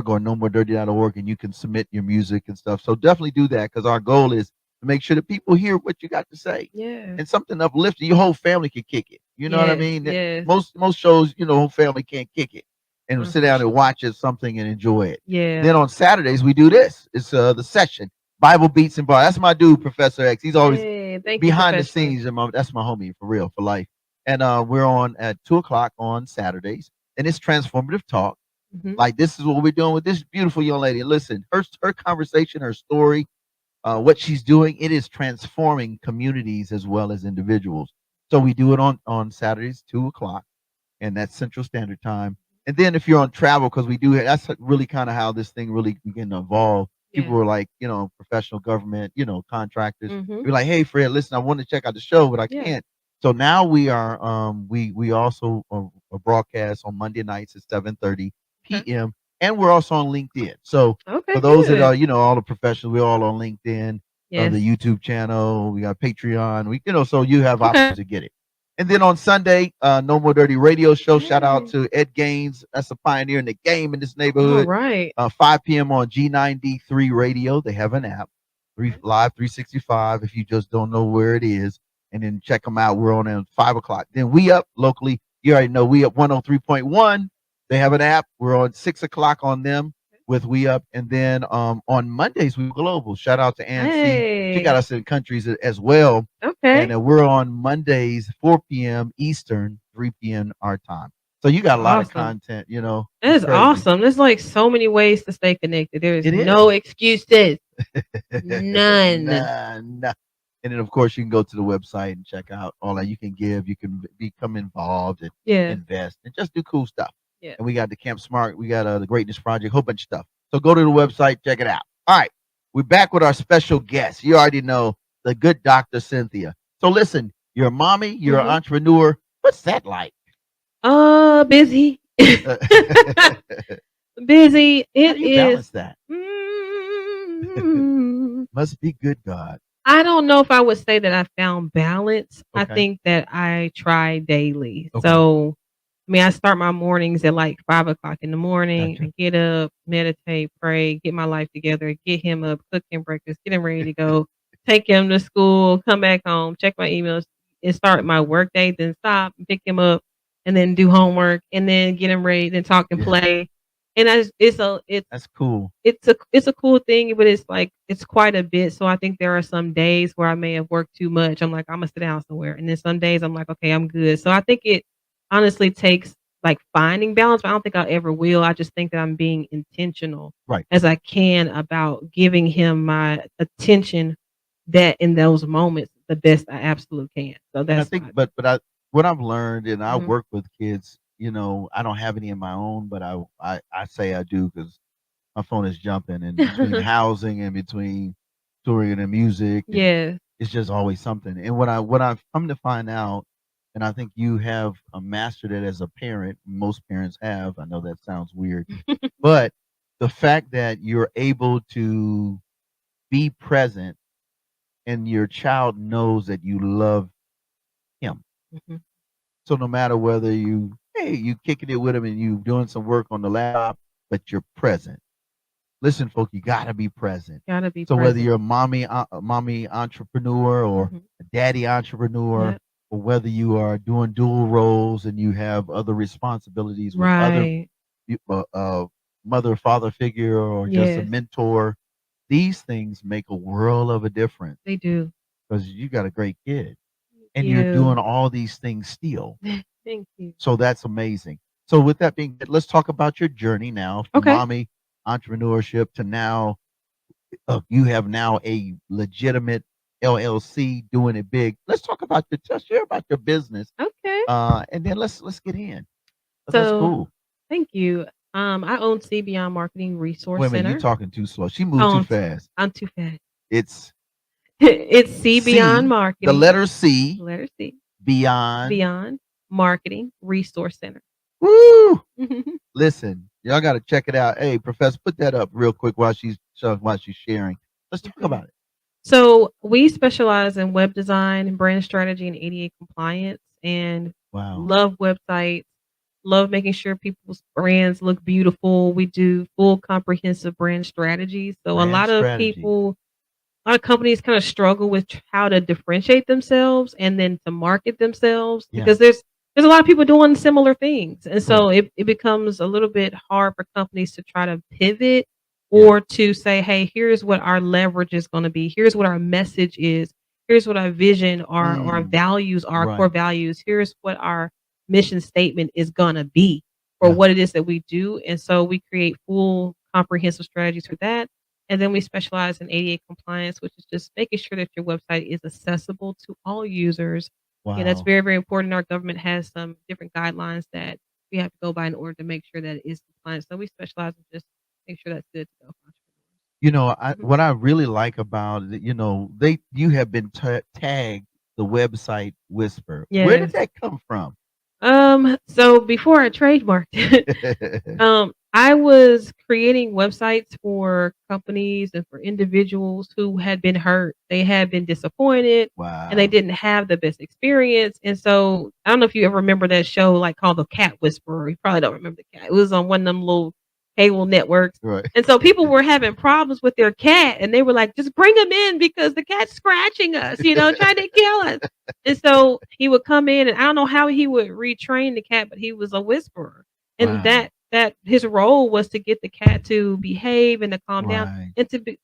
or nomoredirty.org, and you can submit your music and stuff. So definitely do that because our goal is to make sure that people hear what you got to say Yeah. and something uplifting. Your whole family can kick it. You know what I Yes. mean? Yes. Most shows, whole family can't kick it and sit down and Unfortunately. watch it something and enjoy it. Yeah. Then on Saturdays we do this. It's the session Bible beats and bar. That's my dude, Professor X. He's always Hey, thank you, behind the Professor. scenes, and that's my homie for real, for life. And we're on at 2 o'clock on Saturdays, and it's transformative talk. Hmm. Like this is what we're doing with this beautiful young lady. Listen, her conversation, her story, what she's doing, it is transforming communities as well as individuals. So we do it on Saturdays, 2 o'clock, and that's Central Standard Time. And then if you're on travel, because we do, that's really kind of how this thing really began to evolve. People Yeah. were like, professional government, contractors. Hmm. We're like, hey, Fred, listen, I want to check out the show, but I Yeah. can't. So now we are, we also broadcast on Monday nights at 7:30 Okay. p.m. and we're also on LinkedIn. So Okay. for those that Good. are, all the professionals, we're all on LinkedIn, Yes. the YouTube channel, we got Patreon, so you have Okay. options to get it. And then on Sunday, No More Dirty Radio Show. Shout out Hey. to Ed Gaines. That's a pioneer in the game in this All neighborhood. right. 5 p.m. on G93 Radio. They have an app, Okay. live 365. If you just don't know where it is, and then check them out. We're on at 5 o'clock. Then We Up locally. You already know We Up 103.1. They have an app. We're on 6 o'clock on them with We Up. And then on Mondays, we global. Shout out to Ann C. She got Hey. us in countries as well. And Okay. we're on Mondays, 4 p.m. Eastern, 3 p.m. our time. So you got a lot of Awesome. content, That It's is crazy. awesome. There's like so many ways to stay connected. There is It no is. excuses. None. None. And then, of course, you can go to the website and check out all that. You can give, you can become involved and Yeah. invest and just do cool stuff. Yeah. And we got the Camp Smart, we got the Greatness Project, whole bunch of stuff. So go to the website, check it out. All right, we're back with our special guest. You already know the good Dr. Cynthia. So listen, you're a mommy, you're an Hmm. entrepreneur. What's that like? Busy. How Busy. do It you balance is. that? Mm, Must be good, God. I don't know if I would say that I found balance. I Okay. think that I try daily. Okay. So, I mean, I start my mornings at like 5 o'clock in the morning. Gotcha. I get up, meditate, pray, get my life together, get him up, cook him breakfast, get him ready to go, take him to school, come back home, check my emails, and start my work day, then stop and pick him up, and then do homework, and then get him ready, then talk and Yeah. play. And That's cool. it's a cool thing, but it's like it's quite a bit. So I think there are some days where I may have worked too much. I'm like, I'm gonna sit down somewhere. And then some days I'm like, okay, I'm good. So I think it honestly takes like finding balance, but I don't think I ever will. I just think that I'm being intentional Right. as I can about giving him my attention that in those moments the best I absolutely can. So And I that's think, why. but what I've learned, and I Mhm. work with kids I don't have any of my own, but I say I do because my phone is jumping and between housing and between touring and music, and Yes. it's just always something. And what I've come to find out, and I think you have mastered it as a parent. Most parents have. I know that sounds weird, but the fact that you're able to be present and your child knows that you love him. Mhm. So no matter whether you kicking it with him and you doing some work on the laptop, but you're present. Listen, folks, you gotta be present. Gotta be So whether present. you're a mommy entrepreneur or Mhm. a daddy entrepreneur, Yep. or whether you are doing dual roles and you have other responsibilities with other Right. mother father figure or just a Yes, mentor, these things make a world of a difference they do. because you got a great kid Thank and you're doing you. all these things still. Thank you. So that's amazing. So with that being said, let's talk about your journey now from Okay. mommy entrepreneurship to now you have now a legitimate LLC doing it big. Let's talk about share about your business, Okay. and then let's get in. That's So, cool. thank you. I own C Beyond Marketing Resource Wait a minute, you Center. talking too slow. She moved Oh, too fast. I'm too fast. It's It's C Beyond C, the Marketing, letter C, letter C, beyond. Beyond Marketing Resource Center. Woo! Listen, y'all got to check it out. Hey, Professor, put that up real quick while she's sharing. Let's talk Okay. about it. So we specialize in web design, brand strategy, and ADA compliance, and Wow. love websites. Love making sure people's brands look beautiful. We do full comprehensive brand strategies. So a Brand lot of strategy. people, a lot of companies kind of struggle with how to differentiate themselves and then to market themselves Yeah. because there's a lot of people doing similar things. And so Correct. it becomes a little bit hard for companies to try to pivot Yeah. or to say, hey, here's what our leverage is going to be. Here's what our message is. Here's what our vision or our Mm, values are, core right. values. Here's what our mission statement is going to be for Yeah. what it is that we do. And so we create full comprehensive strategies for that, and then we specialize in ADA compliance, which is just making sure that your website is accessible to all users. Yeah, that's Wow. very, very important. Our government has some different guidelines that we have to go by in order to make sure that it is compliant. So we specialize in just make sure that's good to go for entrepreneurs. What I really like about it, you have been tagged the website Whisper. Where did Yes. that come from? So before I trademarked it, I was creating websites for companies and for individuals who had been hurt. They had been disappointed and they Wow. didn't have the best experience. And so I don't know if you ever remember that show like called The Cat Whisperer. You probably don't remember the cat. It was on one of them little cable networks. Right. And so people were having problems with their cat and they were like, just bring him in because the cat's scratching us, trying to kill us. And so he would come in, and I don't know how he would retrain the cat, but he was a whisperer. And Wow. that his role was to get the cat to behave and to calm down Right.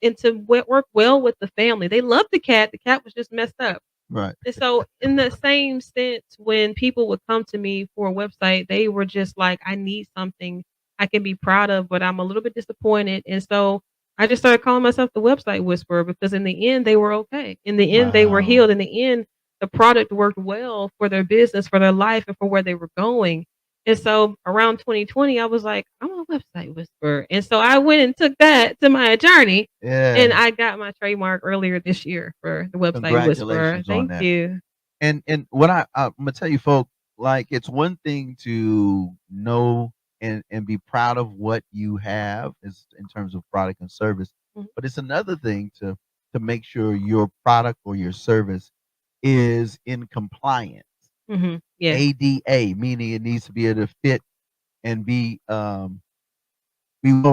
and to work well with the family. They loved the cat. The cat was just messed up. Right. And so in the same sense, when people would come to me for a website, they were just like, I need something I can be proud of, but I'm a little bit disappointed. And so I just started calling myself the website whisperer because in the end they were okay. In the end, they were Wow. healed. In the end, the product worked well for their business, for their life, and for where they were going. And so around 2020, I was like, I'm a website whisperer. And so I went and took that to my attorney and Yeah. I got my trademark earlier this year for the website whisperer. Congratulations on Thank that. you. And what I'm gonna tell you, folks, like it's one thing to know and be proud of what you have is in terms of product and service, Mhm, but it's another thing to make sure your product or your service is in compliance. mhm. Yes. ADA, meaning it needs to be able to fit and be well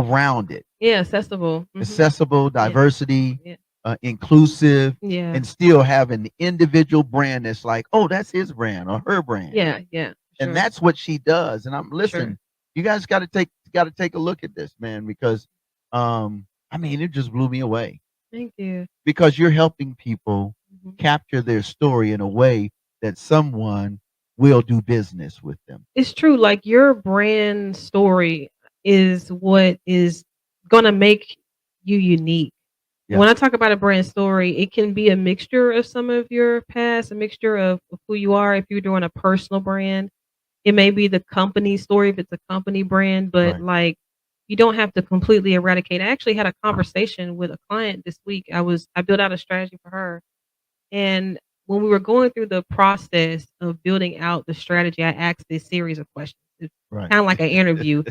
rounded, Yeah, accessible. Mhm. accessible, Yeah. diversity, Yeah. inclusive, Yeah. and still have an individual brand that's like, oh, that's his brand or her brand, Yeah, yeah, and sure. that's what she does. And I'm For sure. listen, you guys got to take a look at this, man, because I mean, it just blew me away Thank you. because you're helping people Mhm. capture their story in a way that someone will do business with them. It's true, like, your brand story is what is gonna make you unique. Yeah. When I talk about a brand story, it can be a mixture of some of your past, a mixture of who you are if you're doing a personal brand. It may be the company story if it's a company brand, but Right. like you don't have to completely eradicate. I actually had a conversation with a client this week. I built out a strategy for her. And when we were going through the process of building out the strategy, I asked this series of questions. It's Right. kind of like an interview.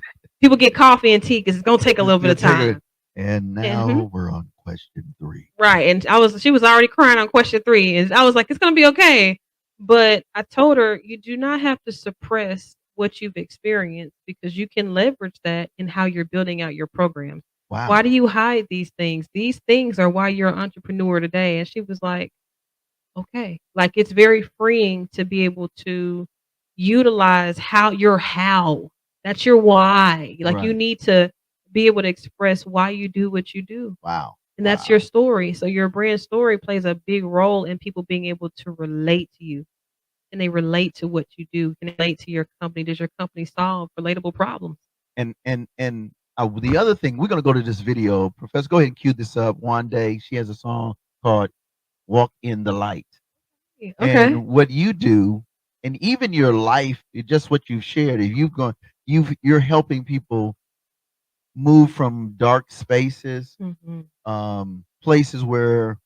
People get coffee and tea because it's gonna take a little bit of It's gonna take time. And now we're on question 3. Right, and she was already crying on question 3, and I was like, "It's gonna be okay." But I told her, "You do not have to suppress what you've experienced because you can leverage that in how you're building out your program. Why Wow. do you hide these things? These things are why you're an entrepreneur today." And she was like, "Okay." Like, it's very freeing to be able to utilize how. That's your why. Like, you Right. need to be able to express why you do what you do. Wow. And that's your story. So your brand story plays a big role in people being able to relate to you. And they relate to what you do? Can they relate to your company? Does your company solve relatable problems? And the other thing, we're gonna go to this video. Professor, go ahead and cue this up. One day, she has a song called "Walk in the Light," Yeah, okay. and what you do, and even your life, just what you've shared. If you're helping people move from dark spaces, Mhm. places where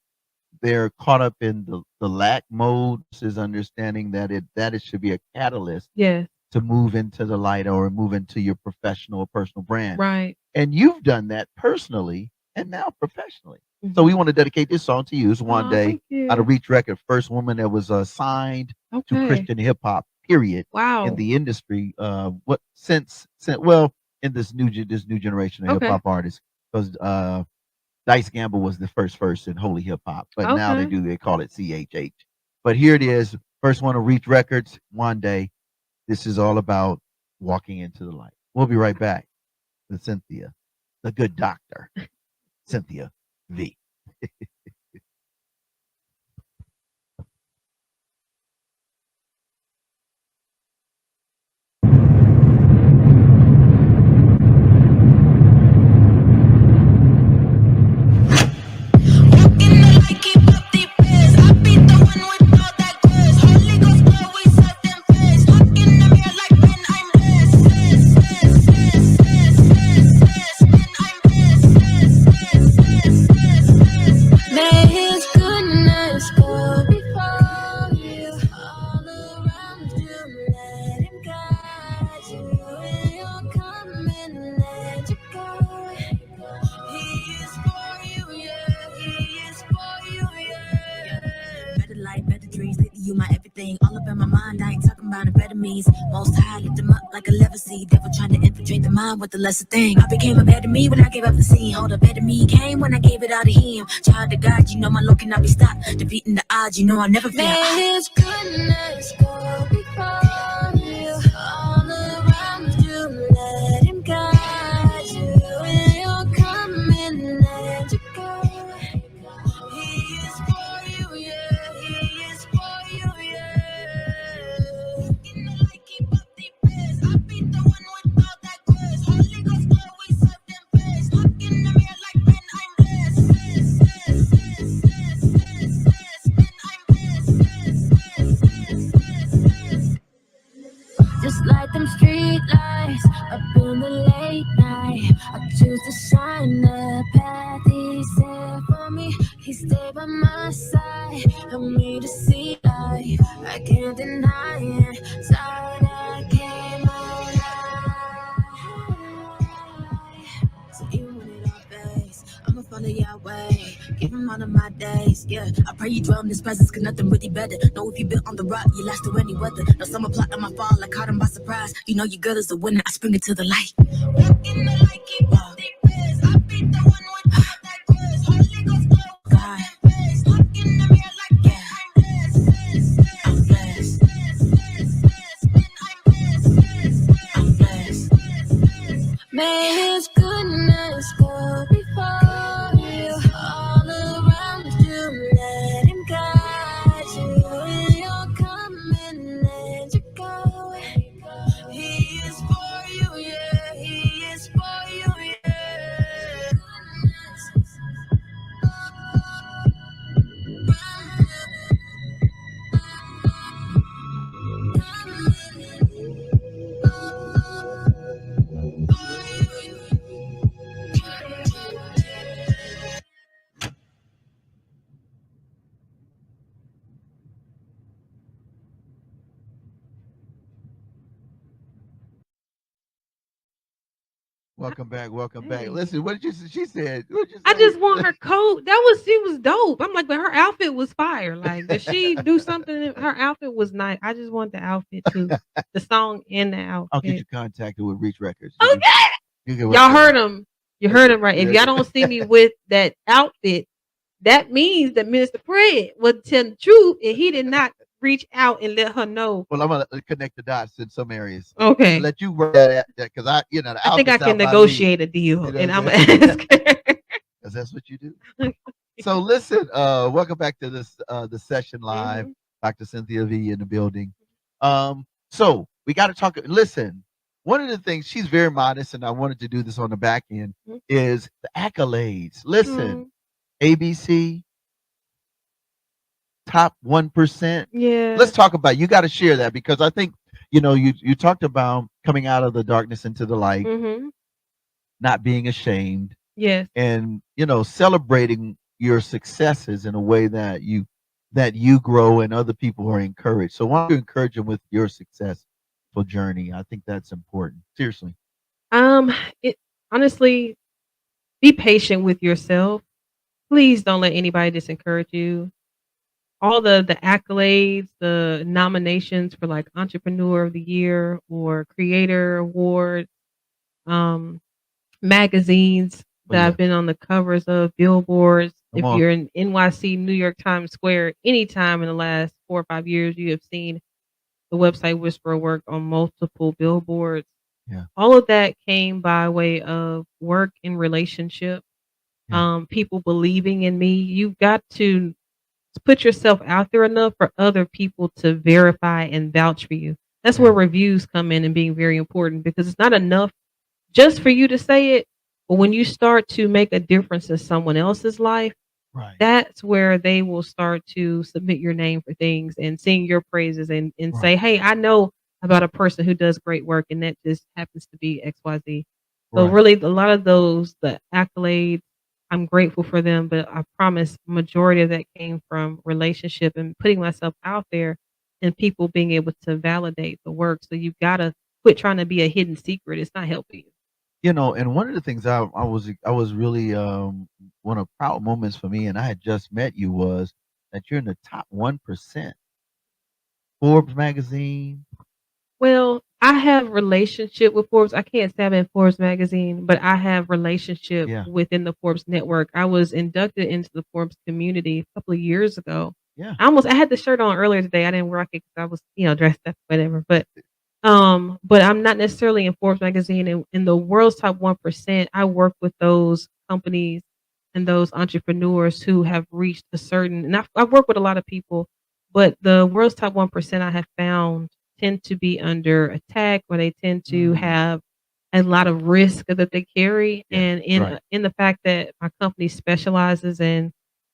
they're caught up in the lack mode, is understanding that it should be a catalyst Yes. to move into the light or move into your professional or personal brand. Right. And you've done that personally and now professionally. So we Mhm. want to dedicate this song to you. It's One Aw, Day thank out of you. Reach Record, first woman that was signed to Okay. Christian hip hop, period, in Wow. the industry. What since well, in this new generation of hip Okay. hop artists, because Dice Gamble was the first in holy hip hop, but now Okay. they call it CHH. But here it is, first one to Reach Records, One Day. This is all about walking into the light. We'll be right back with Cynthia, the good doctor, Cynthia V. May His goodness go before you, all around you. Let Him guide you when you're coming. Let you go. He is for you, yeah. He is for you, yeah. Better life, better dreams. Lately, you my everything. All up in my mind. I ain't talking about amphetamines. Most high, lift them up like a legacy. Devil trying to infiltrate the mind with the lesser thing. I became a better me when I gave up the scene. Hold up, better me came when I gave it all to him. Child of God, you know my Lord cannot be stopped. Defeating the odds, you know I'll never fail. May His goodness go before you, all around you. Let Him guide you when you're coming. Let you go. He is for you, yeah. He is for you, yeah. In the light, keep up the pace. I be the one with all that grace. Holy Ghost glow, we serve them face. Look in the mirror like when I'm blessed. Just like them street lights up in the late night, I choose to shine the path He set for me. He stayed by my side, help me to see life. I can't deny it, side I came alive. So even when it all fades, I'ma follow your way. Give Him all of my days, yeah. I pray you dwell in His presence, cause nothing really better. Know if you built on the rock, you last through any weather. No summer plot on my fall, I caught him by surprise. You know you're good as a winner, I spring into the light. Walk in the light, keep up the pace. I be the one with all that grace. Holy Ghost glow, God. Look in the mirror like yeah. I'm blessed. I'm blessed. May His goodness go before you, all around you. Let Him guide you when you're coming. Let you go. He is for you, yeah. He is for Welcome back. Welcome back. Hey. Listen, what did you? She said. What did you I say? just want her coat. She was dope. I'm like, but her outfit was fire. Like, did she do something? Her outfit was nice. I just want the outfit too. The song and the I'll get outfit. you contacted with Reach Records. Okay. You can work Y'all that heard out. him. You heard him right. If y'all don't see me with that outfit, that means that Minister Fred was telling the truth and he did not reach out and let her know. Well, I'm gonna connect the dots in some areas. Okay. Let you work that because the I think I outfit's can out my league. negotiate a deal, You know and I'm what I'm saying? gonna ask her. Because that's what you do. So listen, welcome back to this the session live. Mhm. Dr. Cynthia V in the building. So we got to talk. Listen, one of the things she's very modest, and I wanted to do this on the back end Mhm. is the accolades. Listen, Mm, ABC top 1%. yeah. Let's talk about. You got to share that because I think you talked about coming out of the darkness into the light, Mhm. not being ashamed, Yes. and celebrating your successes in a way that you grow and other people are encouraged. So why don't you encourage them with your successful journey? I think that's important. Seriously. Um, it honestly, be patient with yourself. Please don't let anybody disencourage you. All the accolades, the nominations for like Entrepreneur of the Year or Creator Award, um, magazines Oh that yeah. I've been on the covers of, billboards. Come If on. you're in NYC, New York Times Square, anytime in the last 4 or 5 years, you have seen the website Whisperer work on multiple billboards. Yeah. All of that came by way of work and relationship, Yeah. people believing in me. You've got to put yourself out there enough for other people to verify and vouch for you. That's where Yeah. reviews come in and being very important because it's not enough just for you to say it, but when you start to make a difference in someone else's life, Right. that's where they will start to submit your name for things and sing your praises and Right. say, "Hey, I know about a person who does great work, and that just happens to be XYZ." So Right. really, a lot of those, the accolades, I'm grateful for them, but I promise, majority of that came from relationship and putting myself out there, and people being able to validate the work. So you've got to quit trying to be a hidden secret. It's not helping you. And one of the things I was really one of the proud moments for me, and I had just met you, was that you're in the top 1%. Forbes magazine. Well, I have relationship with Forbes. I can't say I'm in Forbes magazine, but I have relationship Yeah. within the Forbes network. I was inducted into the Forbes community a couple of years ago. Yeah. I had the shirt on earlier today. I didn't rock it because I was, dressed up, whatever. But I'm not necessarily in Forbes magazine. In the world's top 1%, I work with those companies and those entrepreneurs who have reached a certain, and I've worked with a lot of people, but the world's top 1% I have found tend to be under attack or they tend to Mm. have a lot of risk that they carry. Yeah. And in Right. in the fact that my company specializes in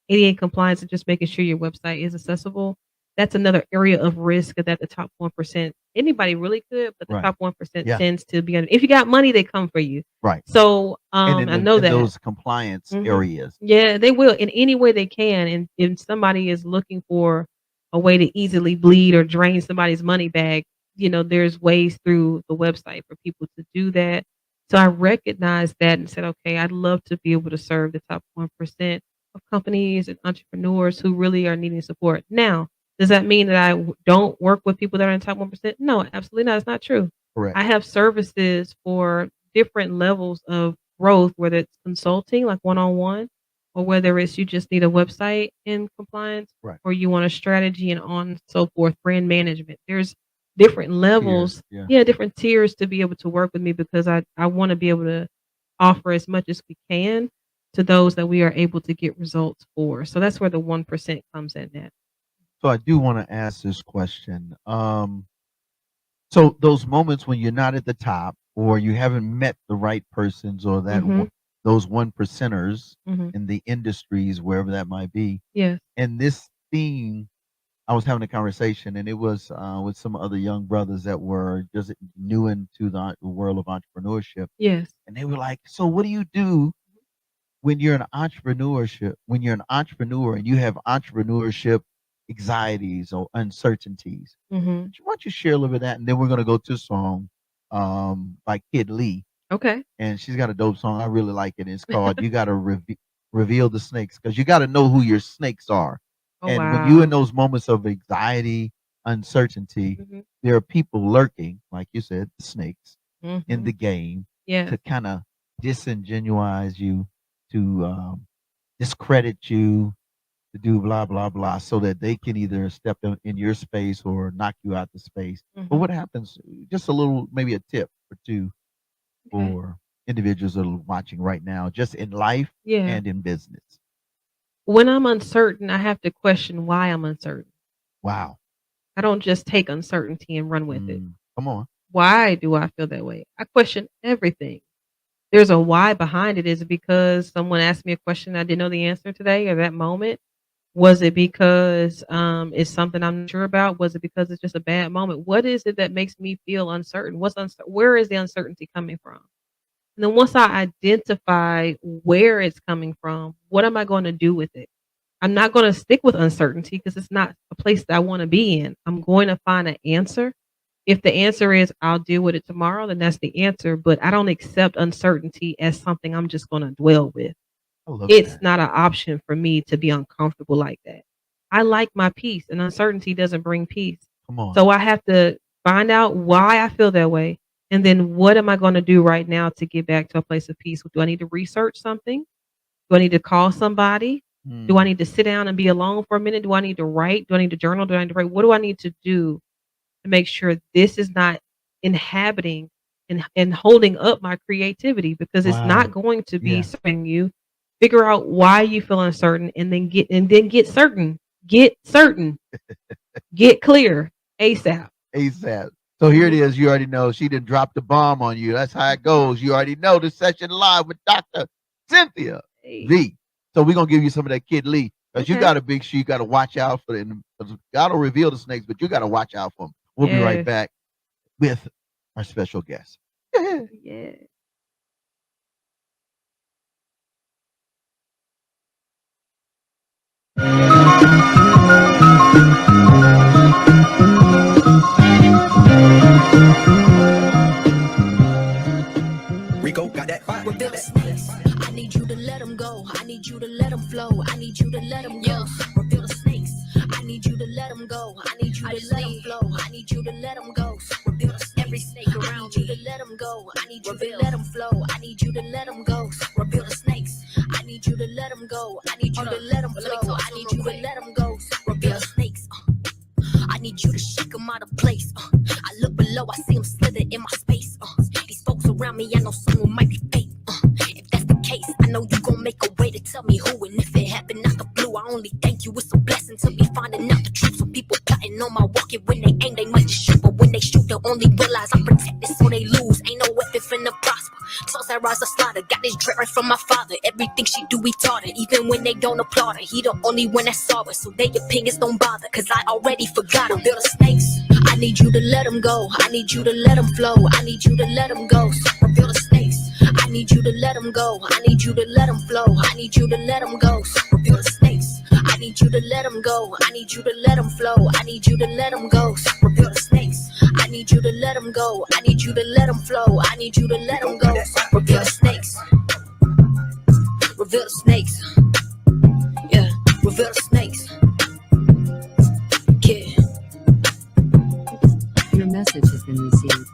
ADA compliance and just making sure your website is accessible, that's another area of risk that the top 1%, anybody really could, but the Right. top 1% Yeah. tends to be under, if you got money, they come for you. Right. So, And in I know in that. those compliance Mhm. areas. Yeah, they will in any way they can. And if somebody is looking for a way to easily bleed or drain somebody's money bag, there's ways through the website for people to do that. So I recognized that and said, okay, I'd love to be able to serve the top 1% of companies and entrepreneurs who really are needing support. Now, does that mean that don't work with people that are in the top 1%? No, absolutely not. It's not true. Correct. I have services for different levels of growth, whether it's consulting, like one on one, or whether it's you just need a website in compliance, Right. or you want a strategy and on and so forth, brand management. There's different levels, Yeah. yeah, different tiers to be able to work with me because I want to be able to offer as much as we can to those that we are able to get results for. So that's where the 1% comes in at. So I do want to ask this question. So those moments when you're not at the top or you haven't met the right persons or Mhm. those 1%ers Mhm. in the industries, wherever that might be. Yes. And this theme, I was having a conversation and it was with some other young brothers that were just new into the world of entrepreneurship. Yes. And they were like, so what do you do when you're when you're an entrepreneur and you have entrepreneurship anxieties or uncertainties? Mhm. Why don't you share a little bit of that? And then we're going to go to a song by Kid Lee. Okay. and she's got a dope song. I really like it. It's called "You Gotta Reveal the Snakes" because you got to know who your snakes are. Oh, And when you in wow. those moments of anxiety, uncertainty, Mhm. there are people lurking, like you said, the snakes in Mhm. the game Yes. to kind of disingenuize you, to discredit you, to do blah blah blah, so that they can either step in your space or knock you out the space. But Mhm. what happens? Just a little, maybe a tip or two Okay. for individuals that are watching right now, just in life Yeah. and in business. When I'm uncertain, I have to question why I'm uncertain. Wow. I don't just take uncertainty and run with it. Come on. Why do I feel that way? I question everything. There's a why behind it. Is it because someone asked me a question I didn't know the answer today or that moment? Was it because it's something I'm not sure about? Was it because it's just a bad moment? What is it that makes me feel uncertain? Where is the uncertainty coming from? And then once I identify where it's coming from, what am I going to do with it? I'm not going to stick with uncertainty because it's not a place that I want to be in. I'm going to find an answer. If the answer is I'll deal with it tomorrow, then that's the answer. But I don't accept uncertainty as something I'm just going to dwell with. I love It's that. not an option for me to be uncomfortable like that. I like my peace, and uncertainty doesn't bring peace. Come on. So I have to find out why I feel that way. And then what am I going to do right now to get back to a place of peace? Do I need to research something? Do I need to call somebody? Do I Mm. need to sit down and be alone for a minute? Do I need to write? Do I need to journal? Do I need to write? What do I need to do to make sure this is not inhabiting and holding up my creativity because it's not Wow. going to be Yeah. serving you. Figure out why you feel uncertain and then get certain. Get certain. Get clear ASAP. ASAP. So here it Mhm. is. You already know she didn't drop the bomb on you. That's how it Mhm. goes. You already know the session live with Dr. Cynthia Hey. V. So we're gonna give you some of that Kid Lee because you Okay. got to make sure you got to watch out for them. God will reveal the snakes, but you got to watch out for them. We'll be right Yes. back with our special guest. Yeah. Rico got that fire. Reveal the snakes. I need you to let them go. I need you to let them flow. I need you to let them go. Reveal the snakes. I need you to let them go. I need you to let them flow. I need you to let them go. Reveal the snakes. Every snake around you to let them go. I need you to let them flow. I need you to let them go. Reveal the snakes. I need you to let them go. I need you to let them flow. I need you to let them go. Reveal the snakes. I need you to shake them out of place. I look below, I see them slither in my space. These folks around me, I know someone might be fake. If that's the case, I know you gon' make a way to tell me who. And if it happened out the blue, I only thank you. It's a blessing to be finding out the truth. Some people plotting on my walking. When they aim, they might just shoot. But when they shoot, they'll only realize I'm protected, so they lose. Ain't no weapon finna prosper. Toss that rise the slaughter. Got this dread right from my father. Everything she do, we taught her. Even when they don't applaud her, he the only one that saw her. So their opinions don't bother, cause I already forgot her. Build the snakes. I need you to let them go. I need you to let them flow. I need you to let them go. So reveal the snakes. I need you to let them go. I need you to let them flow. I need you to let them go. So reveal the snakes. I need you to let them go. I need you to let them flow. I need you to let them go. So reveal the snakes. I need you to let them go. I need you to let them flow. I need you to let them go. So reveal the snakes. Reveal the snakes. Yeah, reveal the snakes. Yeah. Your message has been received.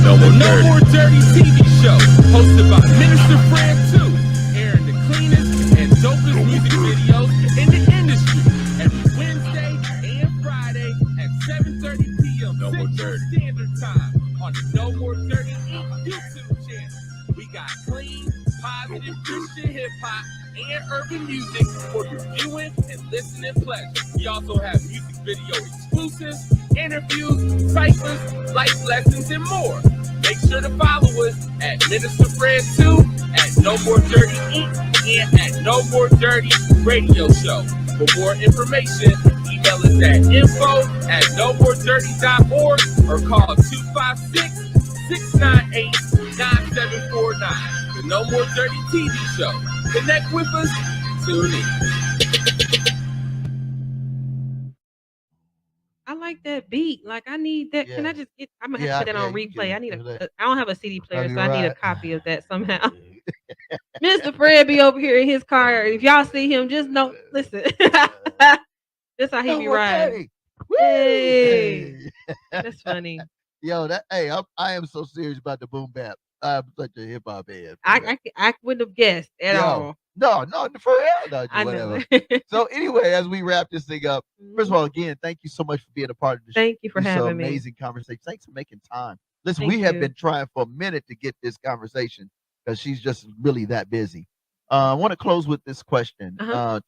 No More Dirty TV show, hosted by Minister Fred 2, airing the cleanest and dopest music videos in the industry every Wednesday and Friday at 7:30 p.m. Central Standard Time on the No More Dirty Inc. YouTube channel. We got clean, positive Christian hip hop and urban music for your viewing and listening pleasure. We also have music video exclusives, interviews, ciphers, life lessons, and more. Make sure to follow us at Minister Fred 2, at No More Dirty Inc., and at No More Dirty Radio Show. For more information, email us at info@nomoredirty.org or call 256-698-9749. The No More Dirty TV Show. Connect with us. Tune in. I like that beat. Like I need that. Can I Yeah. just get? I'm gonna have to put that on you replay. I can need do that. I don't have a CD player, you so I need a right. copy of that somehow. Mr. Fred be over here in his car. If y'all see him, just know. Listen, that's how he No be more riding. dirty. Woo! Hey, Hey. that's funny. Yo, I am so serious about the boom bap. I'm such a hip hop head. for real. I wouldn't have guessed at Yo, all. no, for real, no, I whatever. know. So anyway, as we wrap this thing up, first of all, again, thank you so much for being a part of the show. Thank you for This is an having me. amazing conversation. Thanks for making time. Listen, Thank we have you. been trying for a minute to get this conversation because she's just really that busy. I want to close with this question: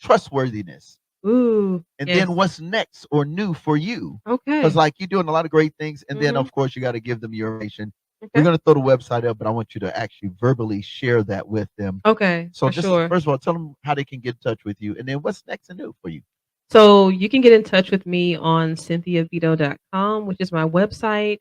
trustworthiness, Ooh, and yes. then what's next or new for you? Okay. Because like you're doing a lot of great things, and then Mhm. of course you got to give them your information. We're Okay. gonna throw the website up, but I want you to actually verbally share that with them. Okay, So for just sure. first of all, tell them how they can get in touch with you, and then what's next and new for you. So you can get in touch with me on cynthiavideau.com, which is my website.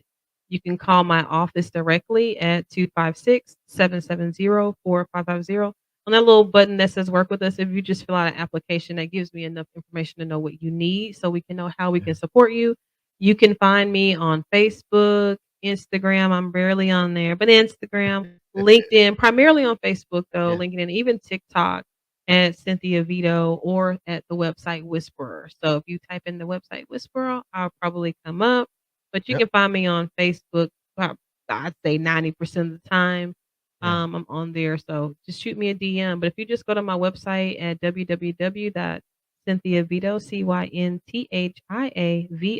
You can call my office directly at 256-770-4550. On that little button that says work with us, if you just fill out an application, that gives me enough information to know what you need so we can know how we Yeah. can support you. You can find me on Facebook, Instagram. I'm barely on there, but Instagram, LinkedIn, primarily on Facebook though, Yeah. LinkedIn, even TikTok at Cynthia Videau or at the website Whisperer. So if you type in the website Whisperer, I'll probably come up. But you Yep. can find me on Facebook. I'd say 90% of the time. Yeah. I'm on there. So just shoot me a DM. But if you just go to my website at www.cynthiavideau,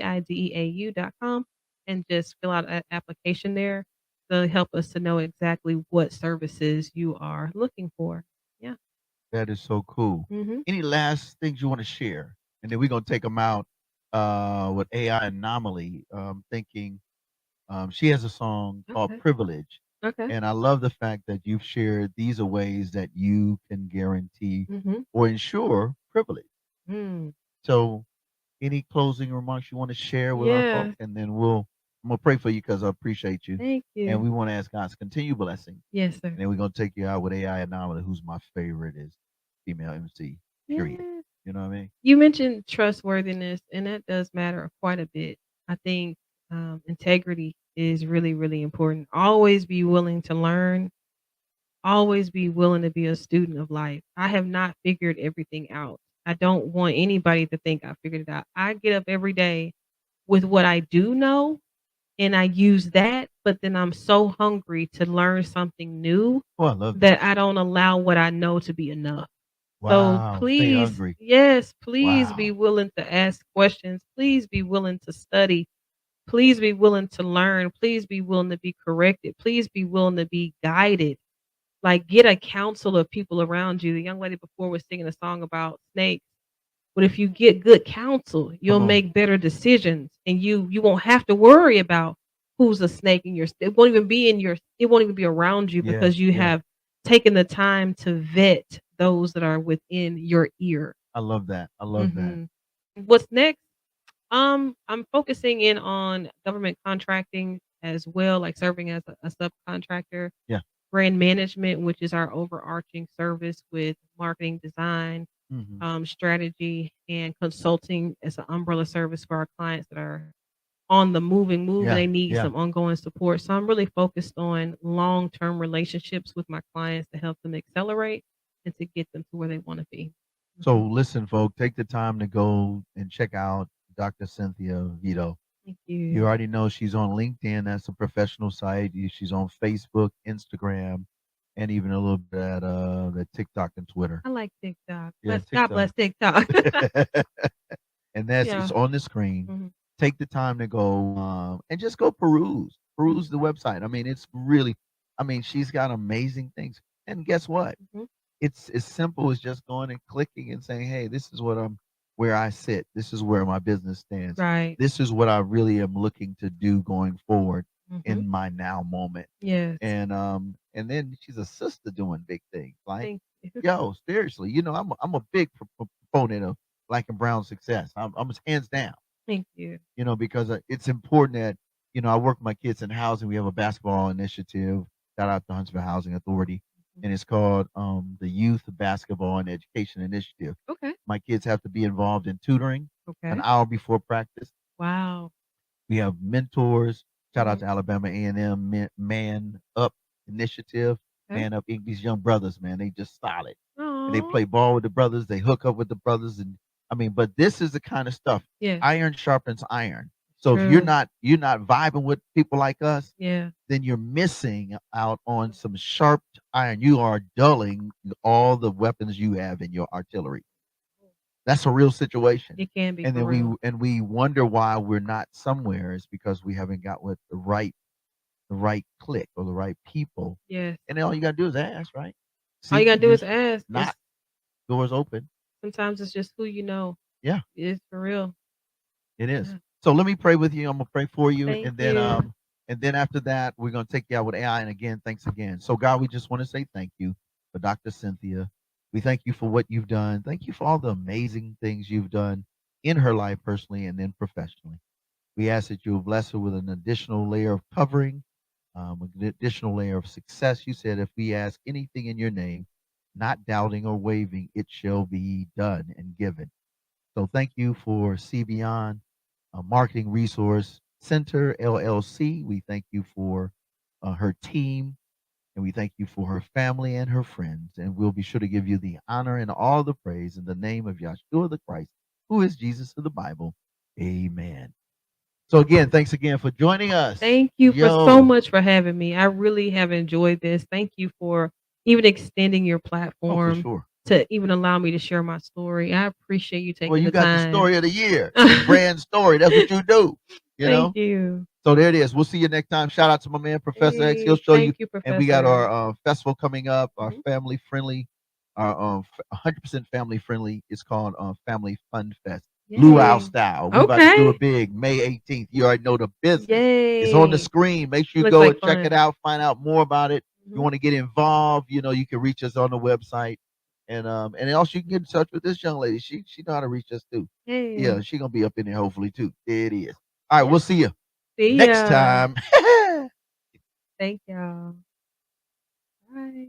CYNTHIAVIDEAU.com, and just fill out an application there, to help us to know exactly what services you are looking for. Yeah. That is so cool. Mm-hmm. Any last things you want to share, and then we're gonna take them out with AI Anomaly. Thinking she has a song called Okay. Privilege. Okay. And I love the fact that you've shared these are ways that you can guarantee Mm-hmm. or ensure privilege. Mm. So, any closing remarks you want to share with our Yeah. folks, and then I'm gonna pray for you because I appreciate you, Thank and you. we want to ask God's continued blessing, Yes, sir. and then we're gonna take you out with AI Anomaly, who's my favorite is female MC. Period. Yeah. You know what I mean? You mentioned trustworthiness, and that does matter quite a bit. I think integrity is really, really important. Always be willing to learn. Always be willing to be a student of life. I have not figured everything out. I don't want anybody to think I figured it out. I get up every day with what I do know and I use that, but then I'm so hungry to learn something new Oh, I love that. that I don't allow what I know to be enough. So Wow. Stay please, hungry. yes, please be Wow. willing to ask questions. Please be willing to study. Please be willing to learn. Please be willing to be corrected. Please be willing to be guided. Like get a council of people around you. The young lady before was singing a song about snakes. But if you get good counsel, you'll Come on. make better decisions and you won't have to worry about who's a snake in your it won't even be in your it won't even be around you Yeah. because you Yeah. have taken the time to vet those that are within your ear. I love that. I love that. Mhm. What's next? I'm focusing in on government contracting as well, like serving as a subcontractor, Yeah. brand management, which is our overarching service with marketing design, Hmm. strategy, and consulting as an umbrella service for our clients that are on the moving move and Yeah. they need Yeah. some ongoing support. So I'm really focused on long term relationships with my clients to help them accelerate and to get them to where they want to be. So Mhm. listen, folks, take the time to go and check out Dr. Cynthia Videau. Thank You you. already know she's on LinkedIn. That's a professional site. She's on Facebook, Instagram, and even a little bit at the TikTok and Twitter. I like TikTok. Yeah, God TikTok. bless TikTok. And that's it's Yeah. on the screen. Mhm. Take the time to go and just go peruse the website. I mean, it's really, I mean, she's got amazing things. And guess what? Mhm. It's as simple as just going and clicking and saying, "Hey, this is what I'm where I sit. This is where my business stands. Right. This is what I really am looking to do going forward Mhm. in my now moment. Yes. And then she's a sister doing big things. Like, Thank you. yo, seriously, I'm a big proponent of Black and Brown success. I'm hands down. Thank you. Because it's important that I work with my kids in housing. We have a basketball initiative. Shout out to Huntsville Housing Authority, and it's called the Youth Basketball and Education Initiative. Okay. My kids have to be involved in tutoring an Okay. hour before practice. Wow. We have mentors. Shout out Mhm. to Alabama A&M Man Up Initiative. Okay. Man Up Inc. These young brothers, man, they just solid. And they Aw. play ball with the brothers. They hook up with the brothers, and but this is the kind of stuff. Yeah. Iron sharpens iron. So if you're True. not vibing with people like us, Yeah. then you're missing out on some sharp iron. You are dulling all the weapons you have in your artillery. That's a real situation. It can be And for then real. we wonder why we're not somewhere is because we haven't got with the right clique or the right people. Yes. And then all you gotta do is ask, right? All you Seek gotta and do you is ask. knock, doors open. Sometimes it's just who you know. Yeah. It's for real. It is. Yeah. So let me pray with you. I'm gonna pray for you, Thank and then you. after that, we're gonna take you out with AI. And again, thanks again. So God, we just want to say thank you for Dr. Cynthia. We thank you for what you've done. Thank you for all the amazing things you've done in her life personally and then professionally. We ask that you will bless her with an additional layer of covering, an additional layer of success. You said if we ask anything in your name, not doubting or wavering, it shall be done and given. So thank you for CBeyond Marketing Resource Center LLC. We thank you for her team, and we thank you for her family and her friends. And we'll be sure to give you the honor and all the praise in the name of Yahshua the Christ, who is Jesus of the Bible. Amen. So again, thanks again for joining us. Thank you for so Yo. much for having me. I really have enjoyed this. Thank you for even extending your Oh, for platform sure. to even allow me to share my story. I appreciate you taking Well, you the got the time. story of the year. Brand story. That's what you do. You know? Thank you. So there it is. We'll see you next time. Shout out to my man Professor X. He'll Hey, show you. thank you, And we got Professor. our festival coming up. Our Mhm. family friendly, our 100% family friendly. It's called Family Fun Fest, Luau Yay. style. We about to do Okay. it big, May 18th. You already know the business. It's on the Yay. screen. Make sure you Looks go like and check it fun. out. Find out more about it. If you Mhm. want to get involved, you can reach us on the website. And also you can get in touch with this young lady. She know how to reach us too. Yeah, Hey. she gonna be up in there hopefully too. There it is. All right, Yeah. we'll see you See next ya. time. Thank y'all. Bye.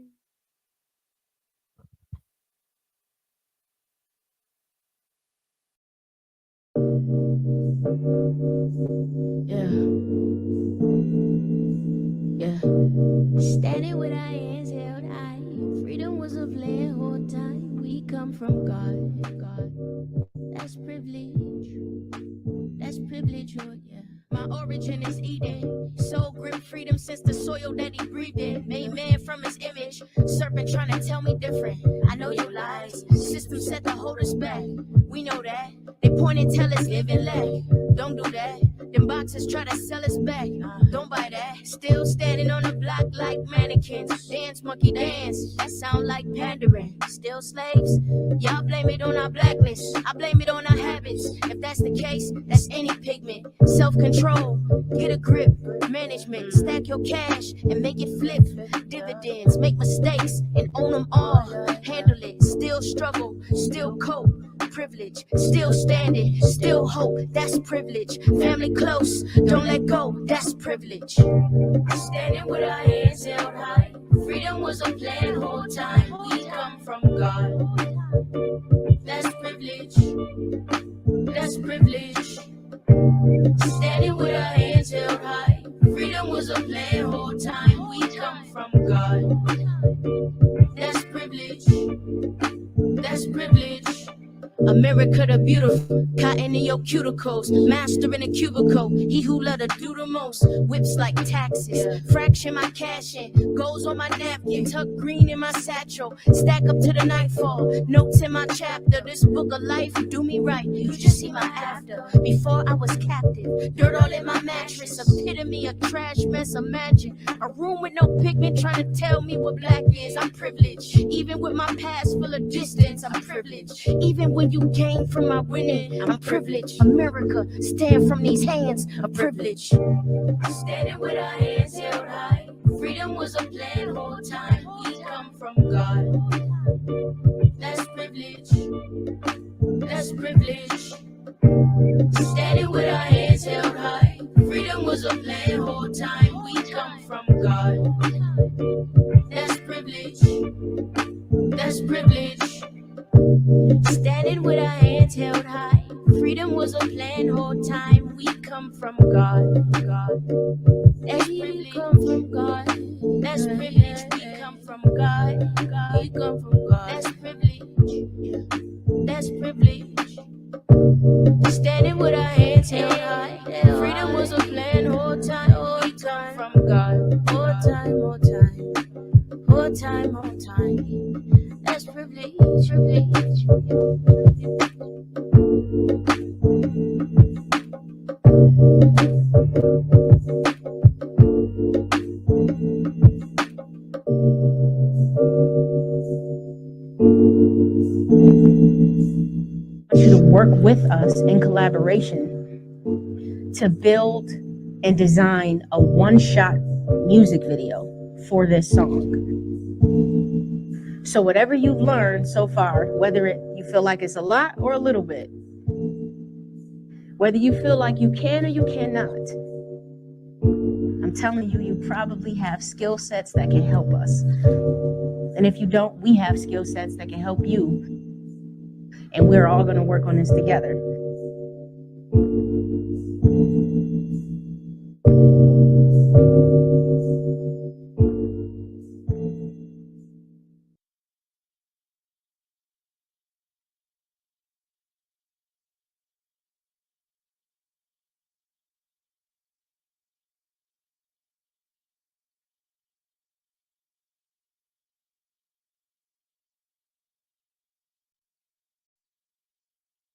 Yeah. Yeah. Standing with our hands held high. Freedom was a plan whole time. We come from God. God. That's privilege. That's privilege, Lord, yeah. My origin is Eden. Soul grim freedom since the soil that he breathed in. Made man from his image. Serpent trying to tell me different. I know your lies. System set to hold us back. We know that. They point and tell us live and lack. Don't do that. Them boxes try to sell us back. Don't buy that. Still standing on the block like mannequins. Dance, monkey dance. That sound like pandering. Still slaves. Y'all blame it on our blackness. I blame it on our habits. If that's the case, that's any pigment. Self-control. Get a grip. Management. Stack your cash and make it flip. Dividends. Make mistakes and own them all. Handle it. Still struggle. Still cope. Privilege, still standing, still hope, that's privilege. Family close, don't let go, that's privilege. Standing with our hands held high, freedom was a plan whole time. We come from God, that's privilege, that's privilege. Standing with our hands held high, freedom was a plan whole time. We come from God, that's privilege, that's privilege. America the beautiful, cotton in your cuticles, master in a cubicle, he who let her do the most, whips like taxes, fraction my cash in, goes on my napkin, tuck green in my satchel, stack up to the nightfall, notes in my chapter, this book of life, do me right, you just see my after, before I was captive, dirt all in my mattress, epitome of trash mess, imagine, a room with no pigment trying to tell me what black is, I'm privileged, even with my past full of distance, I'm privileged, even when you Came from my winning, I'm privileged. America, stand from these hands, a privilege. Standing with our hands held high. Freedom was a plan whole time. We come from God. That's privilege. That's privilege. Standing with our hands held high. Freedom was a plan whole time. We come from God. That's privilege. That's privilege. Standing with our hands held high. Freedom was a plan whole time. We come from God. God. That's privilege. We come from God. That's privilege. We come from God. God. We come from God. That's privilege. That's privilege. Standing with our hands held high. Freedom was a plan whole time. We come from God. Whole time, whole time. Whole time, whole time. That's privilege. Privilege. You to work with us in collaboration to build and design a one-shot music video for this song. So whatever you've learned so far, whether you feel like it's a lot or a little bit, whether you feel like you can or you cannot, I'm telling you, you probably have skill sets that can help us. And if you don't, we have skill sets that can help you. And we're all going to work on this together.